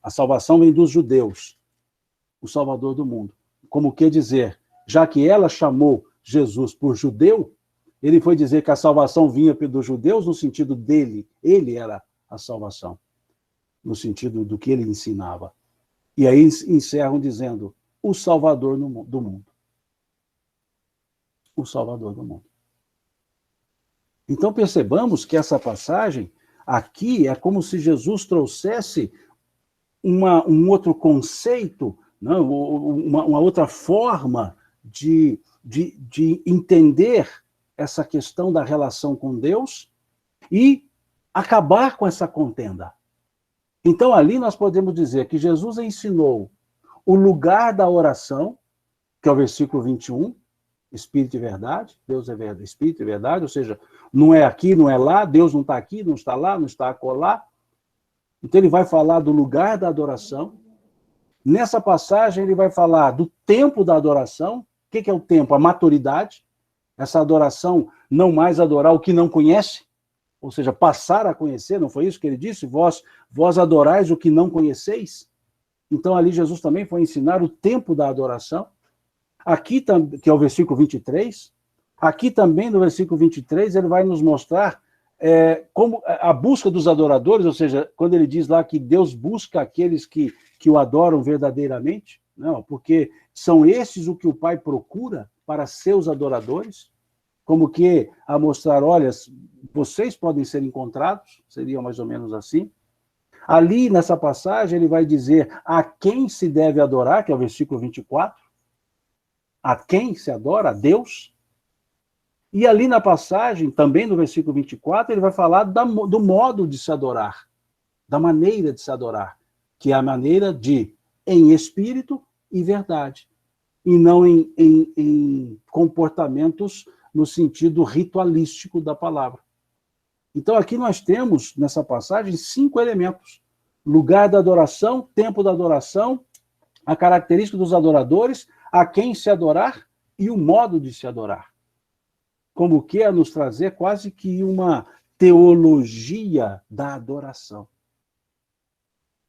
salvação vem dos judeus. O Salvador do mundo. Como que dizer, já que ela chamou Jesus por judeu, ele foi dizer que a salvação vinha dos judeus no sentido dele, ele era a salvação, no sentido do que ele ensinava. E aí encerram dizendo, o Salvador do mundo. O Salvador do mundo. Então percebamos que essa passagem aqui é como se Jesus trouxesse um outro conceito, não, uma outra forma de entender essa questão da relação com Deus e acabar com essa contenda. Então, ali nós podemos dizer que Jesus ensinou o lugar da oração, que é o versículo 21, Espírito e verdade, Deus é verdade, Espírito e verdade, ou seja, não é aqui, não é lá, Deus não está aqui, não está lá, não está acolá. Então, ele vai falar do lugar da adoração. Nessa passagem, ele vai falar do tempo da adoração. O que é o tempo? A maturidade. Essa adoração, não mais adorar o que não conhece, ou seja, passar a conhecer, não foi isso que ele disse? Vós adorais o que não conheceis. Então, ali Jesus também foi ensinar o tempo da adoração. Aqui, que é o versículo 23, aqui também no versículo 23, ele vai nos mostrar como a busca dos adoradores, ou seja, quando ele diz lá que Deus busca aqueles que o adoram verdadeiramente, não, porque são esses o que o Pai procura para seus adoradores, como que a mostrar, olha, vocês podem ser encontrados, seria mais ou menos assim. Ali, nessa passagem, ele vai dizer a quem se deve adorar, que é o versículo 24, a quem se adora? A Deus. E ali na passagem, também no versículo 24, ele vai falar do modo de se adorar, da maneira de se adorar, que é a maneira de, em espírito e verdade, e não em comportamentos no sentido ritualístico da palavra. Então aqui nós temos, nessa passagem, 5 elementos. Lugar da adoração, tempo da adoração, a característica dos adoradores, a quem se adorar e o modo de se adorar. Como que é nos trazer quase que uma teologia da adoração.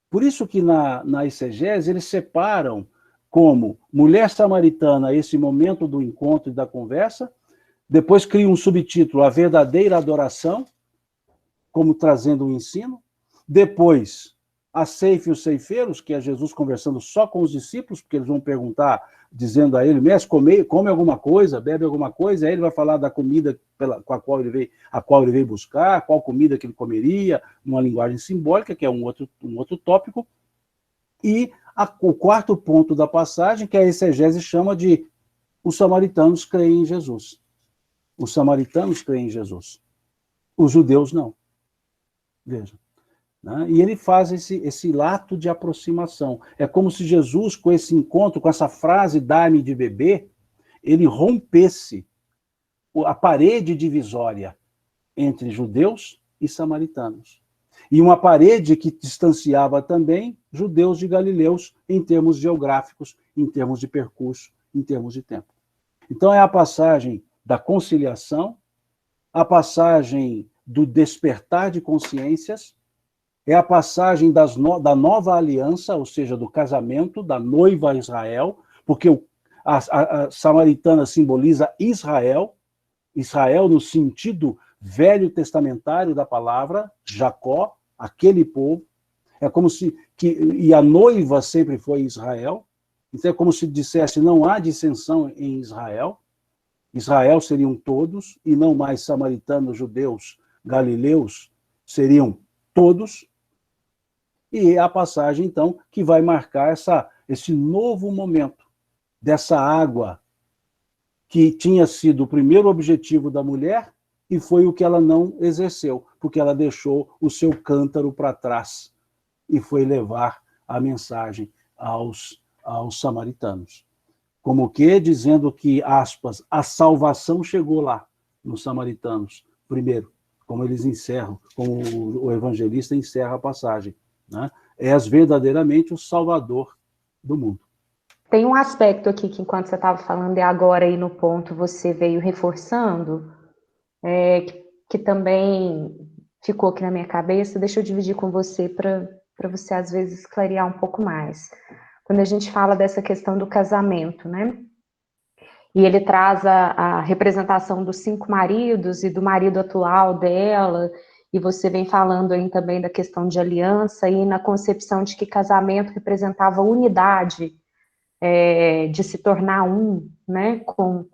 Por isso que na exegese eles separam como mulher samaritana esse momento do encontro e da conversa, depois criam um subtítulo, a verdadeira adoração, como trazendo um ensino, depois a ceifa e os ceifeiros, que é Jesus conversando só com os discípulos, porque eles vão perguntar, dizendo a ele, mestre, come alguma coisa, bebe alguma coisa, aí ele vai falar da comida a qual ele veio buscar, qual comida que ele comeria, numa linguagem simbólica, que é um outro tópico, e o quarto ponto da passagem, que a exegese chama de os samaritanos creem em Jesus. Os samaritanos creem em Jesus. Os judeus não. Veja. Né? E ele faz esse ato de aproximação. É como se Jesus, com esse encontro, com essa frase, dá-me de beber, ele rompesse a parede divisória entre judeus e samaritanos. E uma parede que distanciava também judeus de galileus em termos geográficos, em termos de percurso, em termos de tempo. Então é a passagem da conciliação, a passagem do despertar de consciências, é a passagem da nova aliança, ou seja, do casamento, da noiva a Israel, porque a samaritana simboliza Israel no sentido velho testamentário da palavra, Jacó, aquele povo, é como se, e a noiva sempre foi Israel, então é como se dissesse, não há dissensão em Israel, Israel seriam todos, e não mais samaritanos, judeus, galileus, seriam todos, e é a passagem, então, que vai marcar esse novo momento dessa água que tinha sido o primeiro objetivo da mulher e foi o que ela não exerceu, porque ela deixou o seu cântaro para trás e foi levar a mensagem aos samaritanos. Como que dizendo que, aspas, a salvação chegou lá, nos samaritanos, primeiro, como eles encerram, como o evangelista encerra a passagem, né? És verdadeiramente o Salvador do mundo. Tem um aspecto aqui que, enquanto você estava falando, e agora aí no ponto você veio reforçando, que também ficou aqui na minha cabeça, deixa eu dividir com você para você, às vezes, clarear um pouco mais. Quando a gente fala dessa questão do casamento, né? E ele traz a representação dos 5 maridos e do marido atual dela, e você vem falando aí também da questão de aliança e na concepção de que casamento representava unidade, de se tornar um, né, com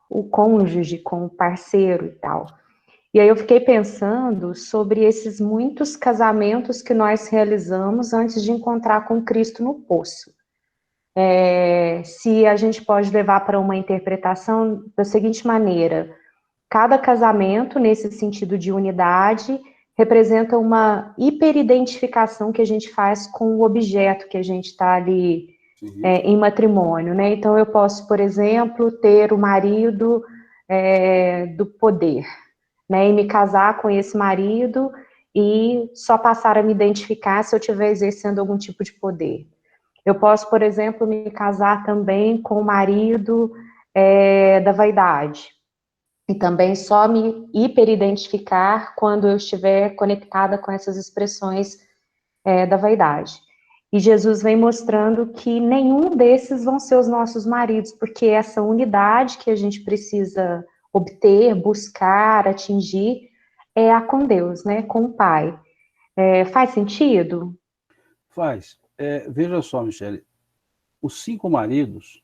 o cônjuge, com o parceiro e tal. E aí eu fiquei pensando sobre esses muitos casamentos que nós realizamos antes de encontrar com Cristo no poço. Se a gente pode levar para uma interpretação da seguinte maneira: cada casamento, nesse sentido de unidade, representa uma hiperidentificação que a gente faz com o objeto que a gente está ali em matrimônio, né? Então, eu posso, por exemplo, ter o marido do poder, né? E me casar com esse marido e só passar a me identificar se eu estiver exercendo algum tipo de poder. Eu posso, por exemplo, me casar também com o marido da vaidade. E também só me hiperidentificar quando eu estiver conectada com essas expressões da vaidade. E Jesus vem mostrando que nenhum desses vão ser os nossos maridos, porque essa unidade que a gente precisa obter, buscar, atingir, é a com Deus, né? Com o Pai. Faz sentido? Faz. Veja só, Michele, os 5 maridos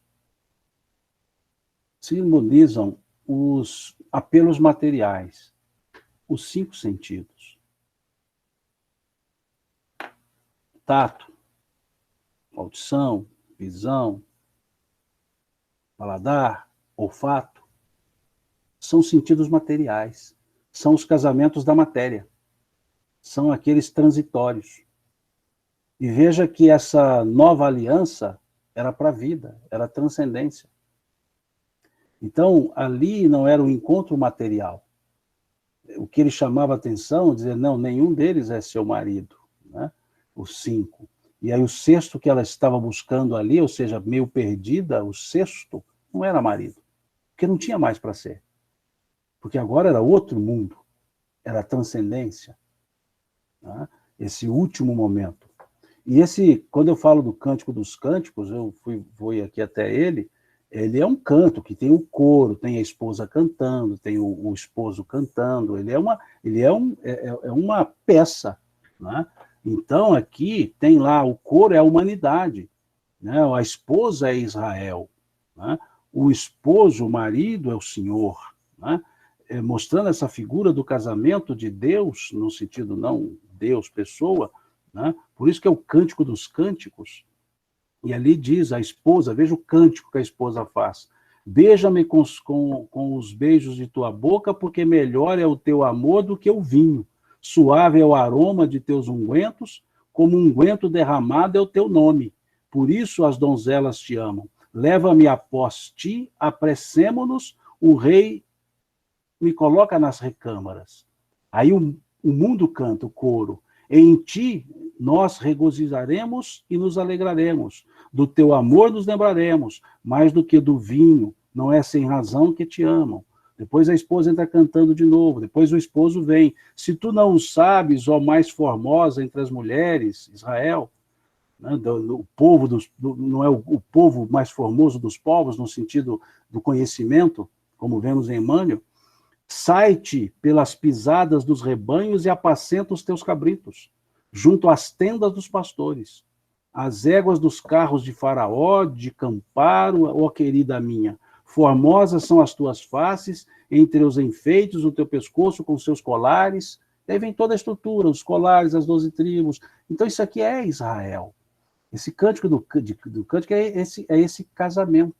simbolizam os apelos materiais, os 5 sentidos. Tato, audição, visão, paladar, olfato, são sentidos materiais, são os casamentos da matéria, são aqueles transitórios. E veja que essa nova aliança era para a vida, era transcendência. Então, ali não era um encontro material. O que ele chamava a atenção, dizer, não, nenhum deles é seu marido, né? Os 5. E aí o sexto que ela estava buscando ali, ou seja, meio perdida, o sexto, não era marido, porque não tinha mais para ser. Porque agora era outro mundo, era a transcendência, né? Esse último momento. E quando eu falo do Cântico dos Cânticos, fui aqui até ele é um canto que tem o coro, tem a esposa cantando, tem o esposo cantando, ele é uma peça, né? Então aqui tem lá, o coro é a humanidade, né? A esposa é Israel, né? O esposo, o marido é o Senhor, né? Mostrando essa figura do casamento de Deus, no sentido não Deus, pessoa, né? Por isso que é o Cântico dos Cânticos. E ali diz a esposa, veja o cântico que a esposa faz. Beija-me com os beijos de tua boca, porque melhor é o teu amor do que o vinho. Suave é o aroma de teus ungüentos, como unguento derramado é o teu nome. Por isso as donzelas te amam. Leva-me após ti, apressemo-nos, o rei me coloca nas recâmaras. Aí o mundo canta, o coro. Em ti nós regozijaremos e nos alegraremos. Do teu amor nos lembraremos, mais do que do vinho. Não é sem razão que te amam. Depois a esposa entra cantando de novo. Depois o esposo vem. Se tu não o sabes, ó mais formosa entre as mulheres, Israel, né, o povo não é o povo mais formoso dos povos, no sentido do conhecimento, como vemos em Emmanuel, sai-te pelas pisadas dos rebanhos e apacenta os teus cabritos, junto às tendas dos pastores. As éguas dos carros de Faraó, de Camparo, ó querida minha, formosas são as tuas faces, entre os enfeites do teu pescoço com seus colares. Aí vem toda a estrutura, os colares, as 12 tribos. Então isso aqui é Israel. Esse cântico do cântico é esse casamento,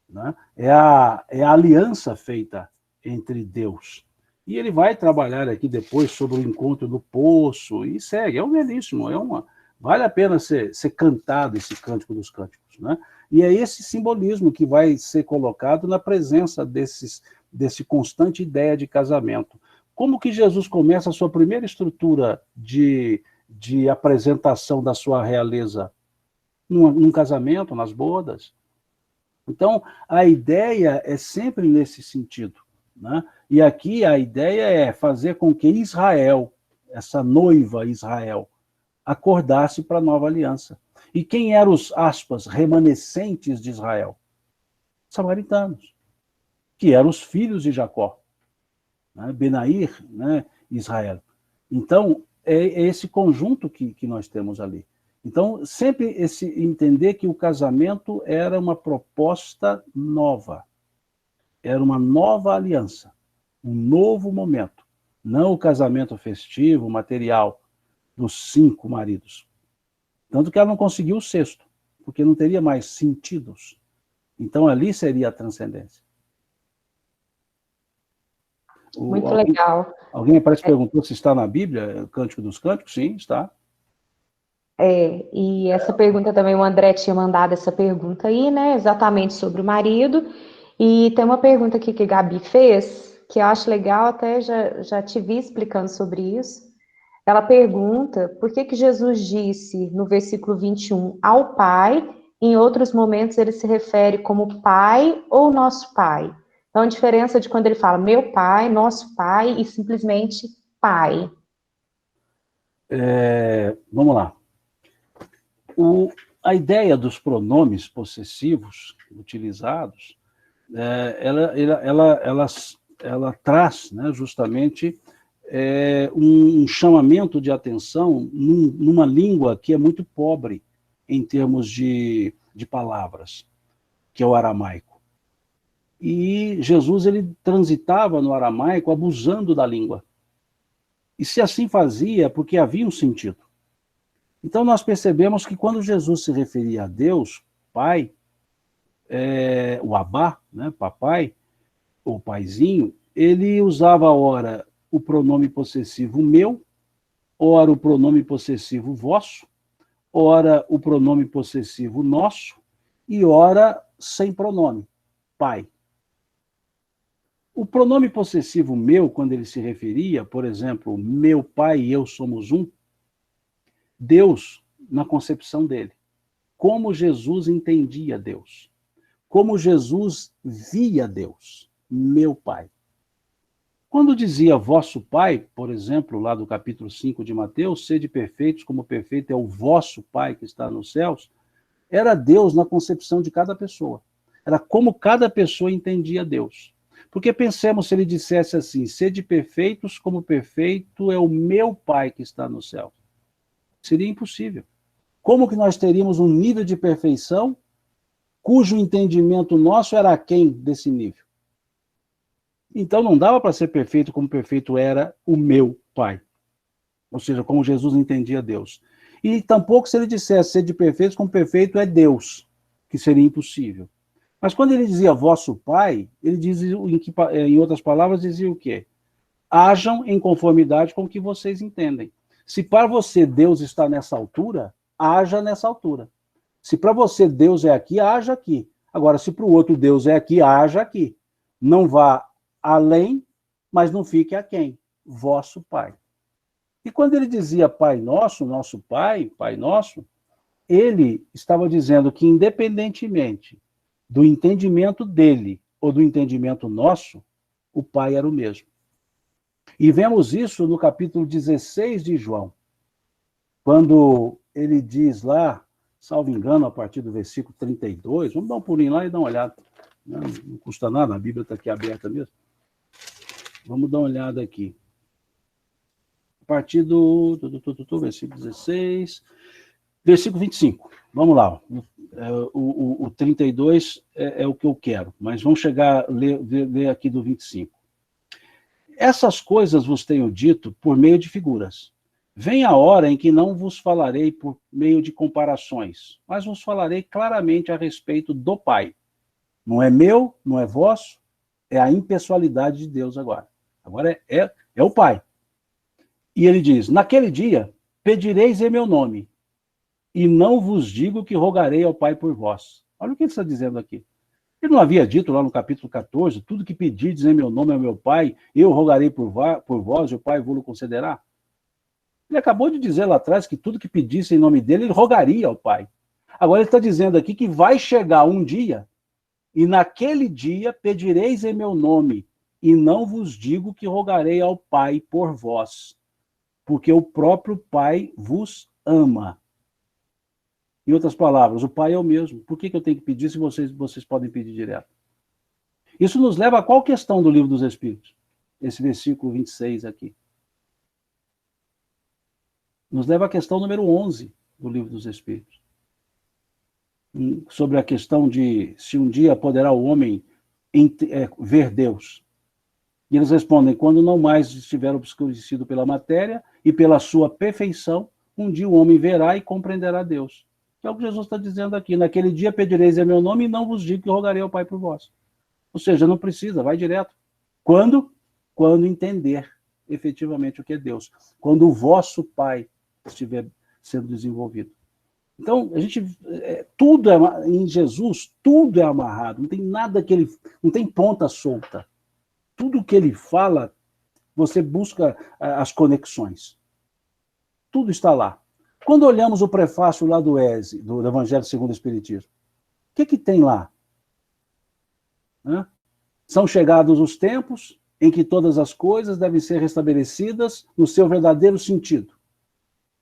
né? É a aliança feita entre Deus. E ele vai trabalhar aqui depois sobre o encontro do poço, e segue, é um belíssimo, vale a pena ser cantado esse Cântico dos Cânticos, né? E é esse simbolismo que vai ser colocado na presença desse constante ideia de casamento. como que Jesus começa a sua primeira estrutura de apresentação da sua realeza? Num casamento, nas bodas. Então, a ideia é sempre nesse sentido, né? E aqui a ideia é fazer com que Israel, essa noiva Israel, acordasse para a nova aliança. E quem eram os, aspas, remanescentes de Israel? Samaritanos, que eram os filhos de Jacó, né? Benair, né? Israel. Então, é esse conjunto que nós temos ali. Então, sempre esse entender que o casamento era uma proposta nova, era uma nova aliança, um novo momento, não o casamento festivo, material, dos 5 maridos. Tanto que ela não conseguiu o 6º, porque não teria mais sentidos. Então, ali seria a transcendência. Muito legal. Alguém parece que perguntou se está na Bíblia, Cântico dos Cânticos? Sim, está. E essa pergunta também, o André tinha mandado essa pergunta aí, né, exatamente sobre o marido, e tem uma pergunta aqui que a Gabi fez, que eu acho legal, até já te vi explicando sobre isso. Ela pergunta por que Jesus disse no versículo 21 ao Pai, em outros momentos ele se refere como Pai ou Nosso Pai. Então, a diferença de quando ele fala meu Pai, Nosso Pai e simplesmente Pai. Vamos lá. A ideia dos pronomes possessivos utilizados, ela traz, né, justamente um chamamento de atenção numa língua que é muito pobre em termos de palavras, que é o aramaico. E Jesus ele transitava no aramaico abusando da língua. E se assim fazia, porque havia um sentido. Então, nós percebemos que quando Jesus se referia a Deus, Pai, o Abá, né, papai, ou paizinho, ele usava, ora, o pronome possessivo meu, ora, o pronome possessivo vosso, ora, o pronome possessivo nosso, e ora, sem pronome, Pai. O pronome possessivo meu, quando ele se referia, por exemplo, meu pai e eu somos um, Deus, na concepção dele, como Jesus entendia Deus, como Jesus via Deus, meu Pai. Quando dizia vosso Pai, por exemplo, lá do capítulo 5 de Mateus, sede perfeitos como perfeito é o vosso Pai que está nos céus, era Deus na concepção de cada pessoa. Era como cada pessoa entendia Deus. Porque pensemos se ele dissesse assim, sede perfeitos como perfeito é o meu Pai que está no céu. Seria impossível. Como que nós teríamos um nível de perfeição cujo entendimento nosso era aquém desse nível? Então não dava para ser perfeito como perfeito era o meu Pai. Ou seja, como Jesus entendia Deus. E tampouco se ele dissesse sede perfeitos como perfeito é Deus, que seria impossível. Mas quando ele dizia vosso Pai, ele dizia, em outras palavras, dizia o quê? Hajam em conformidade com o que vocês entendem. Se para você Deus está nessa altura, haja nessa altura. Se para você Deus é aqui, haja aqui. Agora, se para o outro Deus é aqui, haja aqui. Não vá além, mas não fique aquém. Vosso Pai. E quando ele dizia Pai Nosso, nosso Pai, Pai Nosso, ele estava dizendo que, independentemente do entendimento dele ou do entendimento nosso, o Pai era o mesmo. E vemos isso no capítulo 16 de João, quando ele diz lá, salvo engano, a partir do versículo 32, vamos dar um pulinho lá e dar uma olhada. Não custa nada, a Bíblia está aqui aberta mesmo. Vamos dar uma olhada aqui. A partir do versículo 16, versículo 25. Vamos lá. O 32 é o que eu quero, mas vamos chegar a ler aqui do 25. Essas coisas vos tenho dito por meio de figuras. Vem a hora em que não vos falarei por meio de comparações, mas vos falarei claramente a respeito do Pai. Não é meu, não é vosso, é a impessoalidade de Deus agora. Agora é o Pai. E ele diz, naquele dia, pedireis em meu nome, e não vos digo que rogarei ao Pai por vós. Olha o que ele está dizendo aqui. Ele não havia dito lá no capítulo 14, tudo que pedirdes em meu nome ao meu Pai, eu rogarei por vós e o Pai vos concederá? Ele acabou de dizer lá atrás que tudo que pedisse em nome dele, ele rogaria ao Pai. Agora ele está dizendo aqui que vai chegar um dia, e naquele dia pedireis em meu nome, e não vos digo que rogarei ao Pai por vós, porque o próprio Pai vos ama. Em outras palavras, o Pai é o mesmo. Por que eu tenho que pedir se vocês podem pedir direto? Isso nos leva a qual questão do Livro dos Espíritos? Esse versículo 26 aqui. Nos leva à questão número 11 do Livro dos Espíritos. Sobre a questão de se um dia poderá o homem ver Deus. E eles respondem, quando não mais estiver obscurecido pela matéria e pela sua perfeição, um dia o homem verá e compreenderá Deus. Que é o que Jesus está dizendo aqui. Naquele dia pedireis em meu nome e não vos digo que rogarei ao Pai por vós. Ou seja, não precisa, vai direto. Quando? Quando entender efetivamente o que é Deus. Quando o vosso Pai estiver sendo desenvolvido. Então, a gente, tudo em Jesus, tudo é amarrado, não tem nada que ele, não tem ponta solta. Tudo que ele fala, você busca as conexões. Tudo está lá. Quando olhamos o prefácio lá do ESE, do Evangelho segundo o Espiritismo, o que tem lá? São chegados os tempos em que todas as coisas devem ser restabelecidas no seu verdadeiro sentido,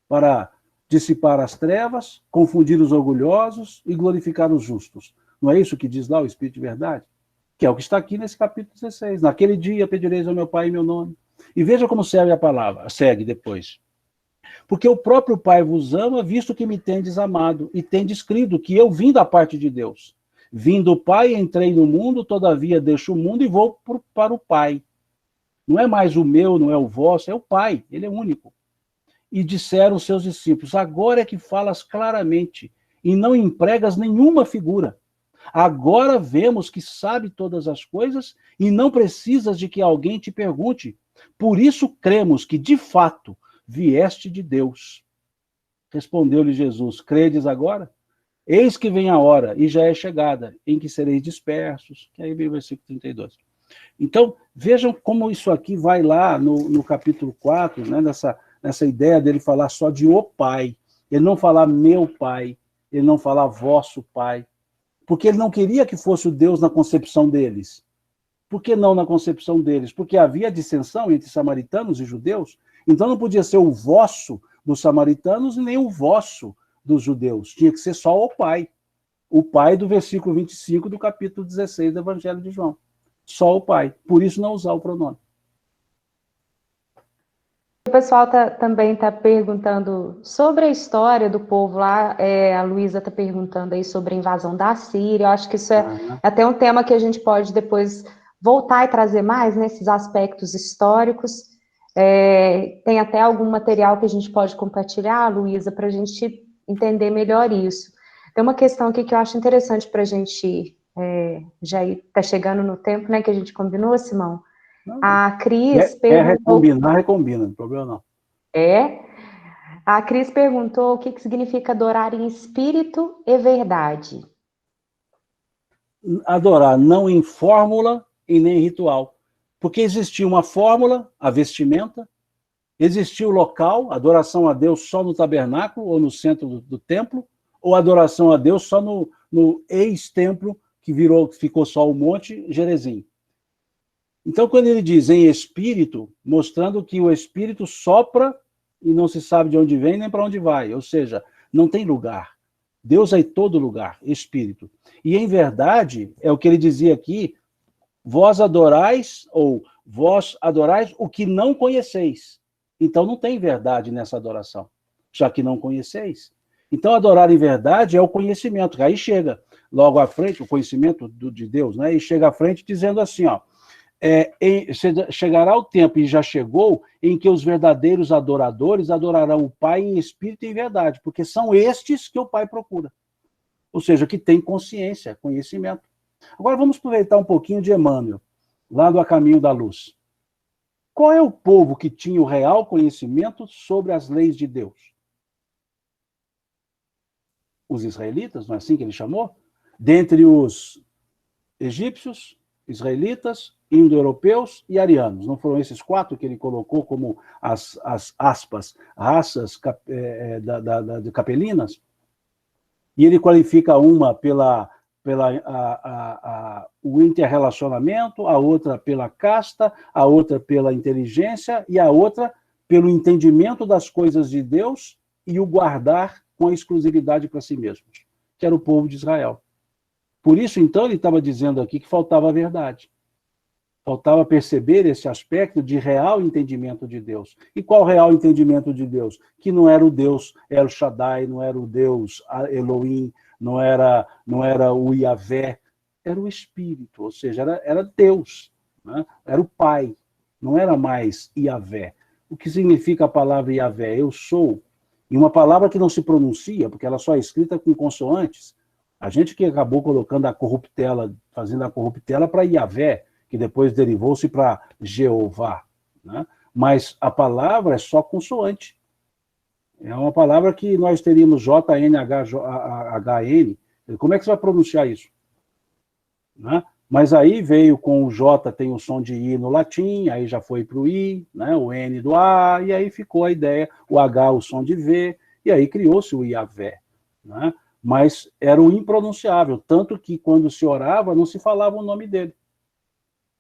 para dissipar as trevas, confundir os orgulhosos e glorificar os justos. Não é isso que diz lá o Espírito de Verdade? Que é o que está aqui nesse capítulo 16. Naquele dia pedireis ao meu Pai em meu nome. E veja como serve a palavra, segue depois. Porque o próprio Pai vos ama, visto que me tendes amado, e tendes crido que eu vim da parte de Deus. Vim do Pai, entrei no mundo, todavia deixo o mundo e vou para o Pai. Não é mais o meu, não é o vosso, é o Pai, ele é único. E disseram os seus discípulos, agora é que falas claramente, e não empregas nenhuma figura. Agora vemos que sabe todas as coisas, e não precisas de que alguém te pergunte. Por isso cremos que, de fato, vieste de Deus. Respondeu-lhe Jesus, credes agora? Eis que vem a hora, e já é chegada, em que sereis dispersos. Que aí vem o versículo 32. Então, vejam como isso aqui vai lá no capítulo 4, né, nessa ideia dele falar só de o Pai. Ele não falar meu Pai, ele não falar vosso Pai. Porque ele não queria que fosse o Deus na concepção deles. Por que não na concepção deles? Porque havia dissensão entre samaritanos e judeus, então não podia ser o vosso dos samaritanos e nem o vosso dos judeus. Tinha que ser só o Pai do versículo 25 do capítulo 16 do Evangelho de João. Só o Pai. Por isso não usar o pronome. O pessoal também está perguntando sobre a história do povo lá, a Luísa está perguntando aí sobre a invasão da Síria, eu acho que isso é até um tema que a gente pode depois voltar e trazer mais, né, esses aspectos históricos. Tem até algum material que a gente pode compartilhar, Luísa, para a gente entender melhor isso. Tem uma questão aqui que eu acho interessante para a gente, já está chegando no tempo, né, que a gente combinou, Simão. A Cris perguntou... Recombina, não tem problema não. A Cris perguntou o que significa adorar em espírito e verdade. Adorar não em fórmula e nem em ritual. Porque existia uma fórmula, a vestimenta, existia o local, adoração a Deus só no tabernáculo ou no centro do templo, ou adoração a Deus só no ex-templo, que ficou só o Monte Gerezim. Então, quando ele diz em espírito, mostrando que o espírito sopra e não se sabe de onde vem nem para onde vai, ou seja, não tem lugar. Deus é em todo lugar, espírito. E em verdade, é o que ele dizia aqui, vós adorais o que não conheceis. Então não tem verdade nessa adoração, já que não conheceis. Então adorar em verdade é o conhecimento, aí chega logo à frente, o conhecimento de Deus, né? E chega à frente dizendo assim, ó, chegará o tempo, e já chegou, em que os verdadeiros adoradores adorarão o Pai em espírito e em verdade, porque são estes que o Pai procura. Ou seja, que tem consciência, conhecimento. Agora vamos aproveitar um pouquinho de Emmanuel, lá do A Caminho da Luz. Qual é o povo que tinha o real conhecimento sobre as leis de Deus? Os israelitas, não é assim que ele chamou? Dentre os egípcios, israelitas, indo-europeus e arianos. Não foram esses 4 que ele colocou como as aspas, raças capelinas? E ele qualifica uma pela o interrelacionamento, a outra pela casta, a outra pela inteligência e a outra pelo entendimento das coisas de Deus e o guardar com a exclusividade para si mesmos, que era o povo de Israel. Por isso, então, ele estava dizendo aqui que faltava a verdade. Faltava perceber esse aspecto de real entendimento de Deus. E qual real entendimento de Deus? Que não era o Deus El Shaddai, não era o Deus Elohim, não era o Yahvé, era o Espírito, ou seja, era Deus, né? Era o Pai, não era mais Yahvé. O que significa a palavra Yahvé? Eu sou. E uma palavra que não se pronuncia, porque ela só é escrita com consoantes. A gente que acabou colocando a corruptela, fazendo a corruptela para Yahvé, que depois derivou-se para Jeová, né? Mas a palavra é só consoante. É uma palavra que nós teríamos JNHN. Como é que você vai pronunciar isso? Né? Mas aí veio com o J, tem o som de I no latim, aí já foi para o I, né? O N do A, e aí ficou a ideia, o H, o som de V, e aí criou-se o Yahvé, né? Mas era o impronunciável, tanto que quando se orava não se falava o nome dele.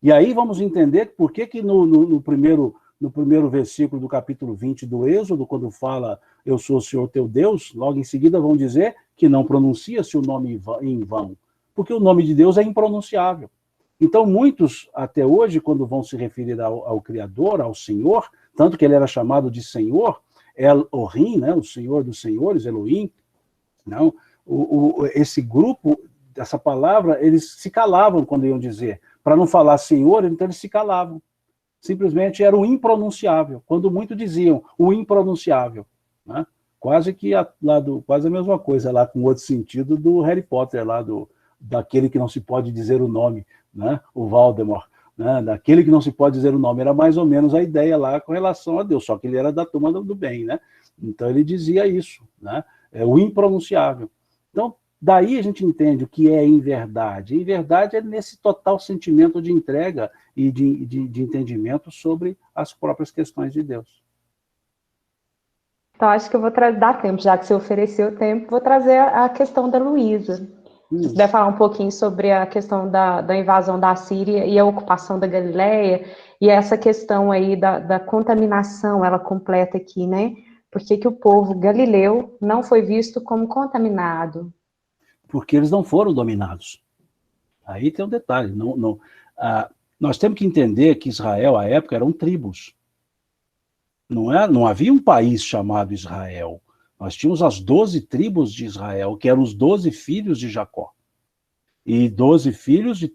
E aí vamos entender por que no primeiro versículo do capítulo 20 do Êxodo, quando fala eu sou o Senhor teu Deus, logo em seguida vão dizer que não pronuncia-se o nome em vão, porque o nome de Deus é impronunciável. Então muitos, até hoje, quando vão se referir ao Criador, ao Senhor, tanto que ele era chamado de Senhor, El-Ohim, né, o Senhor dos Senhores, Elohim, não, esse grupo, essa palavra, eles se calavam quando iam dizer. Para não falar Senhor, então eles se calavam. Simplesmente era o impronunciável, quando muito diziam o impronunciável, né? Quase a mesma coisa, lá com outro sentido do Harry Potter, lá daquele que não se pode dizer o nome, né? O Voldemort, né? Daquele que não se pode dizer o nome, era mais ou menos a ideia lá com relação a Deus, só que ele era da turma do bem, né? Então ele dizia isso, né? É o impronunciável. Então, daí a gente entende o que é em verdade. Em verdade é nesse total sentimento de entrega e de entendimento sobre as próprias questões de Deus. Então, acho que eu vou dar tempo, já que você ofereceu tempo, vou trazer a questão da Luísa. Se puder falar um pouquinho sobre a questão da invasão da Síria e a ocupação da Galileia, e essa questão aí da contaminação, ela completa aqui, né? Por que o povo galileu não foi visto como contaminado? Porque eles não foram dominados. Aí tem um detalhe. Nós temos que entender que Israel, à época, eram tribos. Não havia um país chamado Israel. Nós tínhamos as 12 tribos de Israel, que eram os 12 filhos de Jacó. E 12 filhos de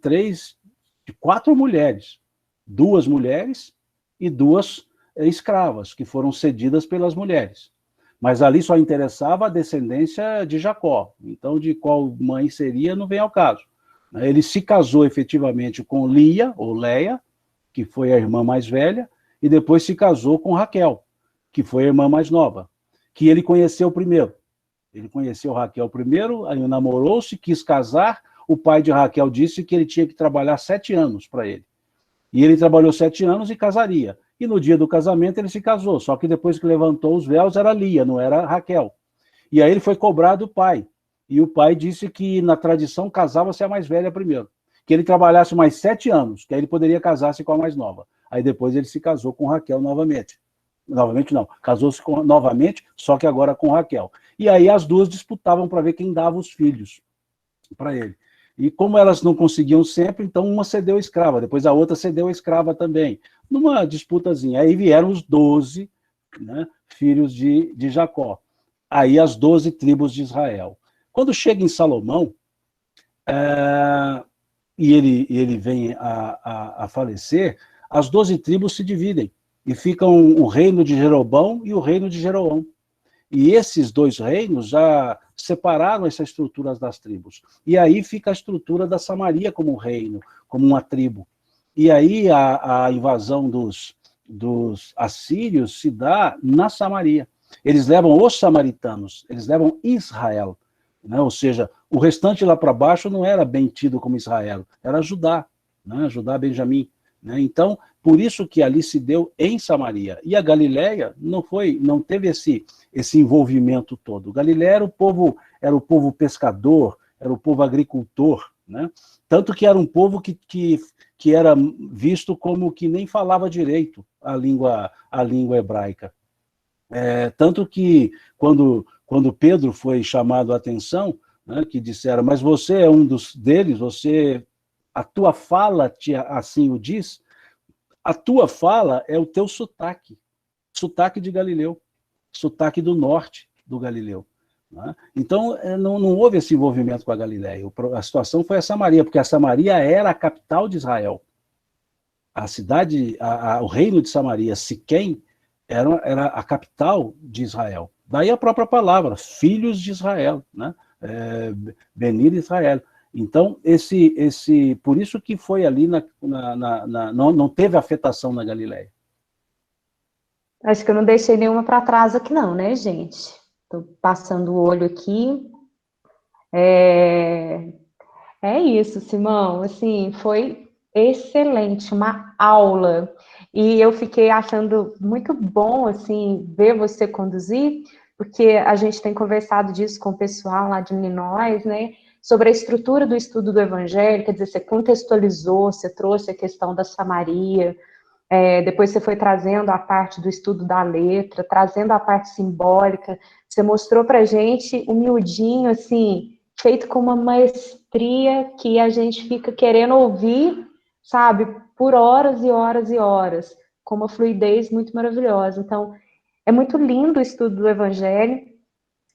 4 mulheres. 2 mulheres e 2 escravas, que foram cedidas pelas mulheres. Mas ali só interessava a descendência de Jacó. Então, de qual mãe seria, não vem ao caso. Ele se casou efetivamente com Lia, ou Leia, que foi a irmã mais velha, e depois se casou com Raquel, que foi a irmã mais nova, que ele conheceu primeiro. Ele conheceu Raquel primeiro, aí namorou-se, quis casar, o pai de Raquel disse que ele tinha que trabalhar 7 anos para ele. E ele trabalhou 7 anos e casaria. E no dia do casamento ele se casou, só que depois que levantou os véus era Lia, não era Raquel. E aí ele foi cobrar do pai. E o pai disse que na tradição casava-se a mais velha primeiro. Que ele trabalhasse mais 7 anos, que aí ele poderia casar-se com a mais nova. Aí depois ele se casou com Raquel novamente. Novamente não, casou-se novamente, só que agora com Raquel. E aí as duas disputavam para ver quem dava os filhos para ele. E como elas não conseguiam sempre, então uma cedeu a escrava, depois a outra cedeu a escrava também. Numa disputazinha. Aí vieram os 12, né, filhos de Jacó. Aí as 12 tribos de Israel. Quando chega em Salomão, e ele vem a falecer, as 12 tribos se dividem, e ficam o reino de Jeroboão e o reino de Jeroão. E esses 2 reinos já separaram essas estruturas das tribos. E aí fica a estrutura da Samaria como reino, como uma tribo. E aí a invasão dos assírios se dá na Samaria. Eles levam os samaritanos, eles levam Israel. né? Ou seja, o restante lá para baixo não era bem tido como Israel, era Judá, né? Judá, Benjamim, né? Então, por isso que ali se deu em Samaria. E a Galileia não teve esse envolvimento todo. Galileia era o povo pescador, era o povo agricultor, né? Tanto que era um povo que era visto como que nem falava direito a língua hebraica. Tanto que quando Pedro foi chamado a atenção, né, que disseram, mas você é um deles, a tua fala assim o diz, a tua fala é o teu sotaque de Galileu, sotaque do norte do Galileu. Né? Então, não houve esse envolvimento com a Galileia. A situação foi a Samaria, porque a Samaria era a capital de Israel. A cidade, o reino de Samaria, Siquém, era a capital de Israel. Daí a própria palavra, filhos de Israel, né? Benir Israel. Então, por isso que foi ali, não teve afetação na Galileia. Acho que eu não deixei nenhuma para trás aqui não, né, gente? Estou passando o olho aqui. É isso, Simão. Assim, foi excelente, uma aula. E eu fiquei achando muito bom, assim, ver você conduzir, porque a gente tem conversado disso com o pessoal lá de Illinois, né? Sobre a estrutura do estudo do Evangelho, quer dizer, você contextualizou, você trouxe a questão da Samaria, depois você foi trazendo a parte do estudo da letra, trazendo a parte simbólica, você mostrou pra gente um miudinho, assim, feito com uma maestria que a gente fica querendo ouvir, sabe, por horas e horas e horas, com uma fluidez muito maravilhosa. Então, é muito lindo o estudo do Evangelho.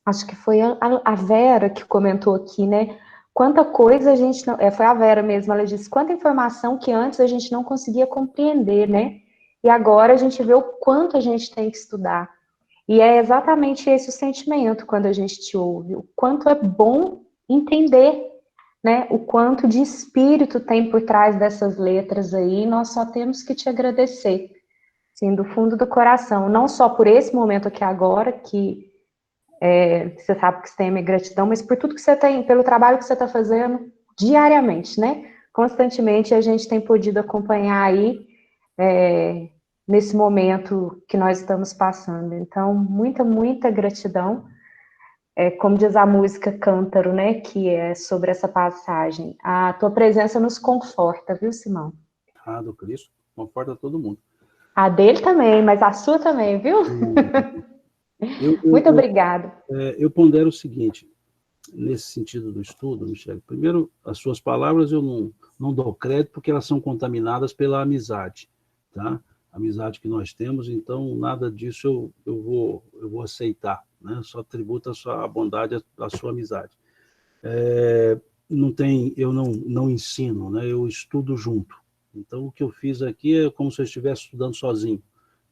Acho que foi a Vera que comentou aqui, né? Quanta coisa a gente não... foi a Vera mesmo, ela disse, quanta informação que antes a gente não conseguia compreender, né? E agora a gente vê o quanto a gente tem que estudar. E é exatamente esse o sentimento quando a gente te ouve, o quanto é bom entender, né? O quanto de espírito tem por trás dessas letras aí, nós só temos que te agradecer, assim, do fundo do coração, não só por esse momento aqui agora, que você sabe que você tem a minha gratidão, mas por tudo que você tem, pelo trabalho que você está fazendo diariamente, né? Constantemente a gente tem podido acompanhar aí nesse momento que nós estamos passando. Então, muita, muita gratidão. Como diz a música Cântaro, né? Que é sobre essa passagem. A tua presença nos conforta, viu, Simão? Do Cristo, conforta todo mundo. A dele também, mas a sua também, viu? Muito obrigada. Eu pondero o seguinte, nesse sentido do estudo, Michele. Primeiro, as suas palavras eu não dou crédito porque elas são contaminadas pela amizade, tá? Amizade que nós temos, então nada disso eu vou aceitar, né? Só tributa a bondade à sua amizade. Eu não ensino, né? Eu estudo junto. Então o que eu fiz aqui é como se eu estivesse estudando sozinho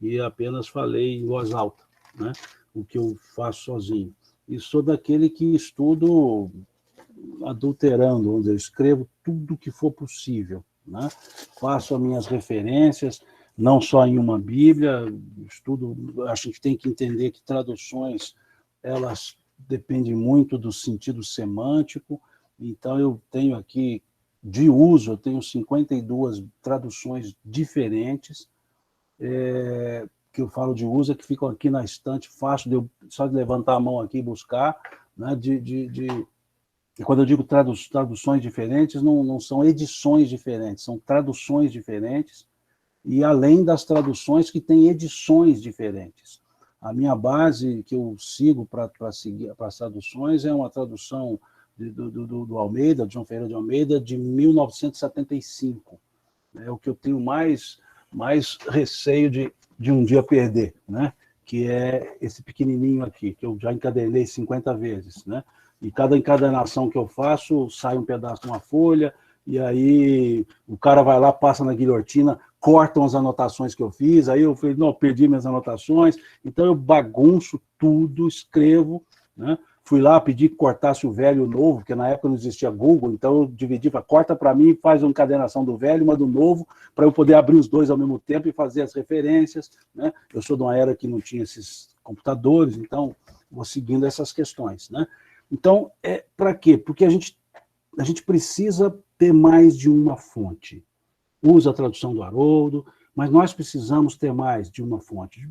e apenas falei em voz alta, né? O que eu faço sozinho. E sou daquele que estudo adulterando, onde eu escrevo tudo o que for possível, né? Faço as minhas referências, não só em uma Bíblia, estudo, acho que tem que entender que traduções, elas dependem muito do sentido semântico, então eu tenho aqui, de uso, eu tenho 52 traduções diferentes, que eu falo de uso, que ficam aqui na estante, fácil só de levantar a mão aqui e buscar, né? E quando eu digo traduções diferentes, não são edições diferentes, são traduções diferentes, e além das traduções que têm edições diferentes. A minha base que eu sigo para seguir para as traduções é uma tradução do Almeida, de João Ferreira de Almeida, de 1975. É o que eu tenho mais receio de um dia perder, né? Que é esse pequenininho aqui, que eu já encadernei 50 vezes, né? E cada encadernação que eu faço, sai um pedaço de uma folha, e aí o cara vai lá, passa na guilhotina, cortam as anotações que eu fiz, aí eu falei, não, perdi minhas anotações, então eu bagunço tudo, escrevo, né? Fui lá, pedi que cortasse o velho e o novo, porque na época não existia Google, então eu dividi, corta para mim, faz uma encadernação do velho e uma do novo, para eu poder abrir os dois ao mesmo tempo e fazer as referências, né? Eu sou de uma era que não tinha esses computadores, então vou seguindo essas questões, né? Então, para quê? Porque a gente precisa ter mais de uma fonte. Usa a tradução do Haroldo, mas nós precisamos ter mais de uma fonte.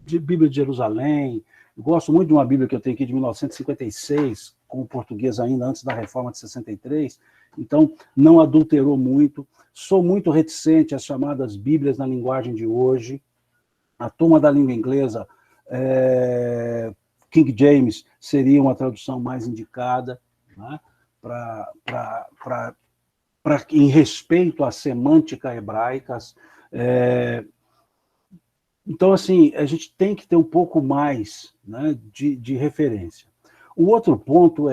De Bíblia de Jerusalém, eu gosto muito de uma Bíblia que eu tenho aqui de 1956, com o português ainda antes da Reforma de 63, então não adulterou muito. Sou muito reticente às chamadas Bíblias na linguagem de hoje. A turma da língua inglesa, King James seria uma tradução mais indicada, né, em respeito à semântica hebraica. Então, assim, a gente tem que ter um pouco mais, né, de referência. O outro ponto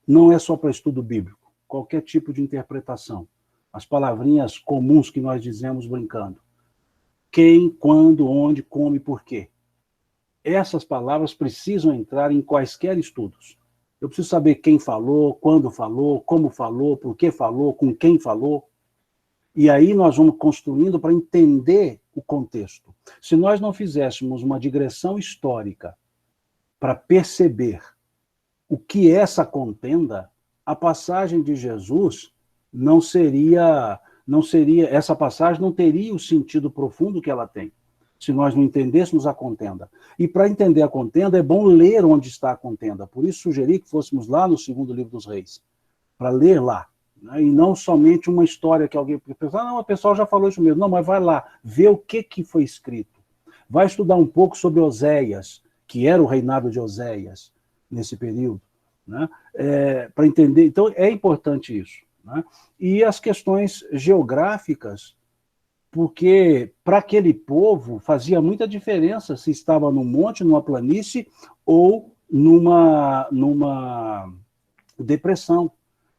não é só para estudo bíblico, qualquer tipo de interpretação. As palavrinhas comuns que nós dizemos brincando. Quem, quando, onde, como e por quê. Essas palavras precisam entrar em quaisquer estudos. Eu preciso saber quem falou, quando falou, como falou, por que falou, com quem falou. E aí nós vamos construindo para entender o contexto. Se nós não fizéssemos uma digressão histórica para perceber o que é essa contenda, a passagem de Jesus essa passagem não teria o sentido profundo que ela tem, se nós não entendêssemos a contenda. E para entender a contenda, é bom ler onde está a contenda. Por isso, sugeri que fôssemos lá no segundo livro dos Reis, para ler lá, né? E não somente uma história que alguém pensa, não, o pessoal já falou isso mesmo. Não, mas vai lá, vê o que foi escrito. Vai estudar um pouco sobre Oséias, que era o reinado de Oséias nesse período, né? Para entender. Então, é importante isso, né? E as questões geográficas, porque para aquele povo fazia muita diferença se estava num monte, numa planície ou numa depressão.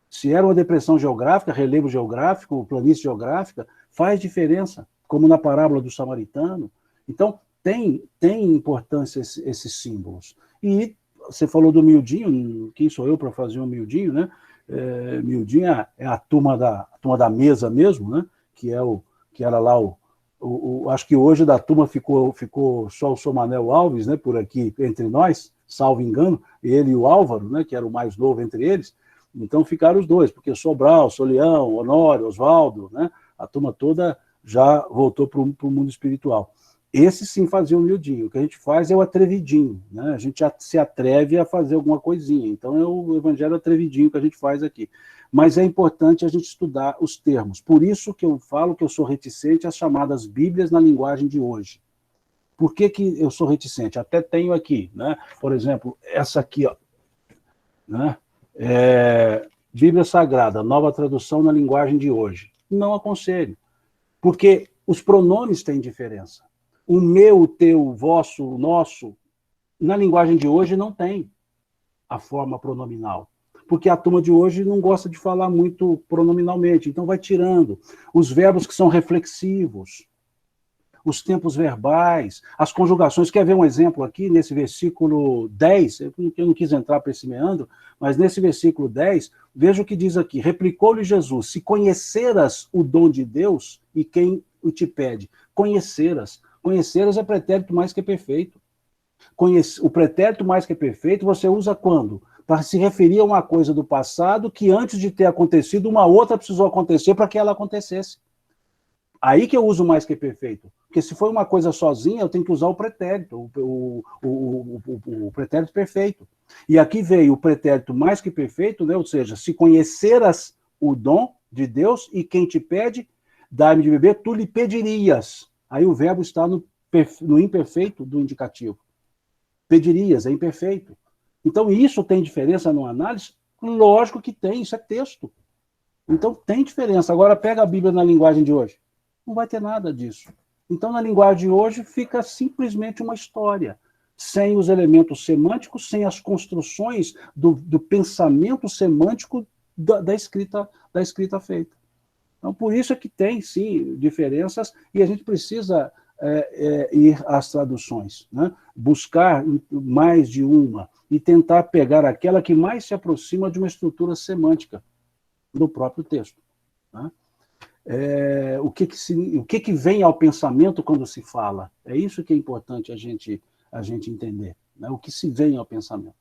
Se era uma depressão geográfica, relevo geográfico, planície geográfica, faz diferença, como na parábola do samaritano. Então, tem importância esses símbolos. E você falou do miudinho, quem sou eu para fazer um miudinho, né? Miudinho é a turma da mesa mesmo, né? Que era lá acho que hoje da turma ficou só o Somanel Alves, né? Por aqui entre nós, salvo engano, ele e o Álvaro, né? Que era o mais novo entre eles. Então ficaram os dois, porque Sobral, Solião, Honório, Oswaldo, né? A turma toda já voltou para o mundo espiritual. Esse sim fazia o miudinho. O que a gente faz é o atrevidinho, né? A gente se atreve a fazer alguma coisinha. Então é o evangelho atrevidinho que a gente faz aqui. Mas é importante a gente estudar os termos. Por isso que eu falo que eu sou reticente às chamadas Bíblias na linguagem de hoje. Por que eu sou reticente? Até tenho aqui, né? Por exemplo, essa aqui, ó, né? Bíblia Sagrada, nova tradução na linguagem de hoje. Não aconselho, porque os pronomes têm diferença. O meu, o teu, o vosso, o nosso, na linguagem de hoje não tem a forma pronominal, porque a turma de hoje não gosta de falar muito pronominalmente, então vai tirando os verbos que são reflexivos, os tempos verbais, as conjugações. Quer ver um exemplo aqui, nesse versículo 10? Eu não quis entrar para esse meandro, mas nesse versículo 10, veja o que diz aqui. Replicou-lhe Jesus, se conheceras o dom de Deus e quem o te pede. Conheceras é pretérito mais que perfeito. O pretérito mais que perfeito você usa quando? Para se referir a uma coisa do passado que antes de ter acontecido, uma outra precisou acontecer para que ela acontecesse. Aí que eu uso mais que perfeito. Porque se for uma coisa sozinha, eu tenho que usar o pretérito, o pretérito perfeito. E aqui veio o pretérito mais que perfeito, né? Ou seja, se conheceras o dom de Deus e quem te pede, dá-me de beber, tu lhe pedirias. Aí o verbo está no imperfeito do indicativo. Pedirias, é imperfeito. Então isso tem diferença numa análise? Lógico que tem, isso é texto. Então tem diferença. Agora pega a Bíblia na linguagem de hoje. Não vai ter nada disso. Então, na linguagem de hoje, fica simplesmente uma história, sem os elementos semânticos, sem as construções do pensamento semântico da escrita feita. Então, por isso é que tem, sim, diferenças, e a gente precisa ir às traduções, né? Buscar mais de uma, e tentar pegar aquela que mais se aproxima de uma estrutura semântica do próprio texto, né? O que vem ao pensamento quando se fala? É isso que é importante a gente entender, né? O que se vem ao pensamento.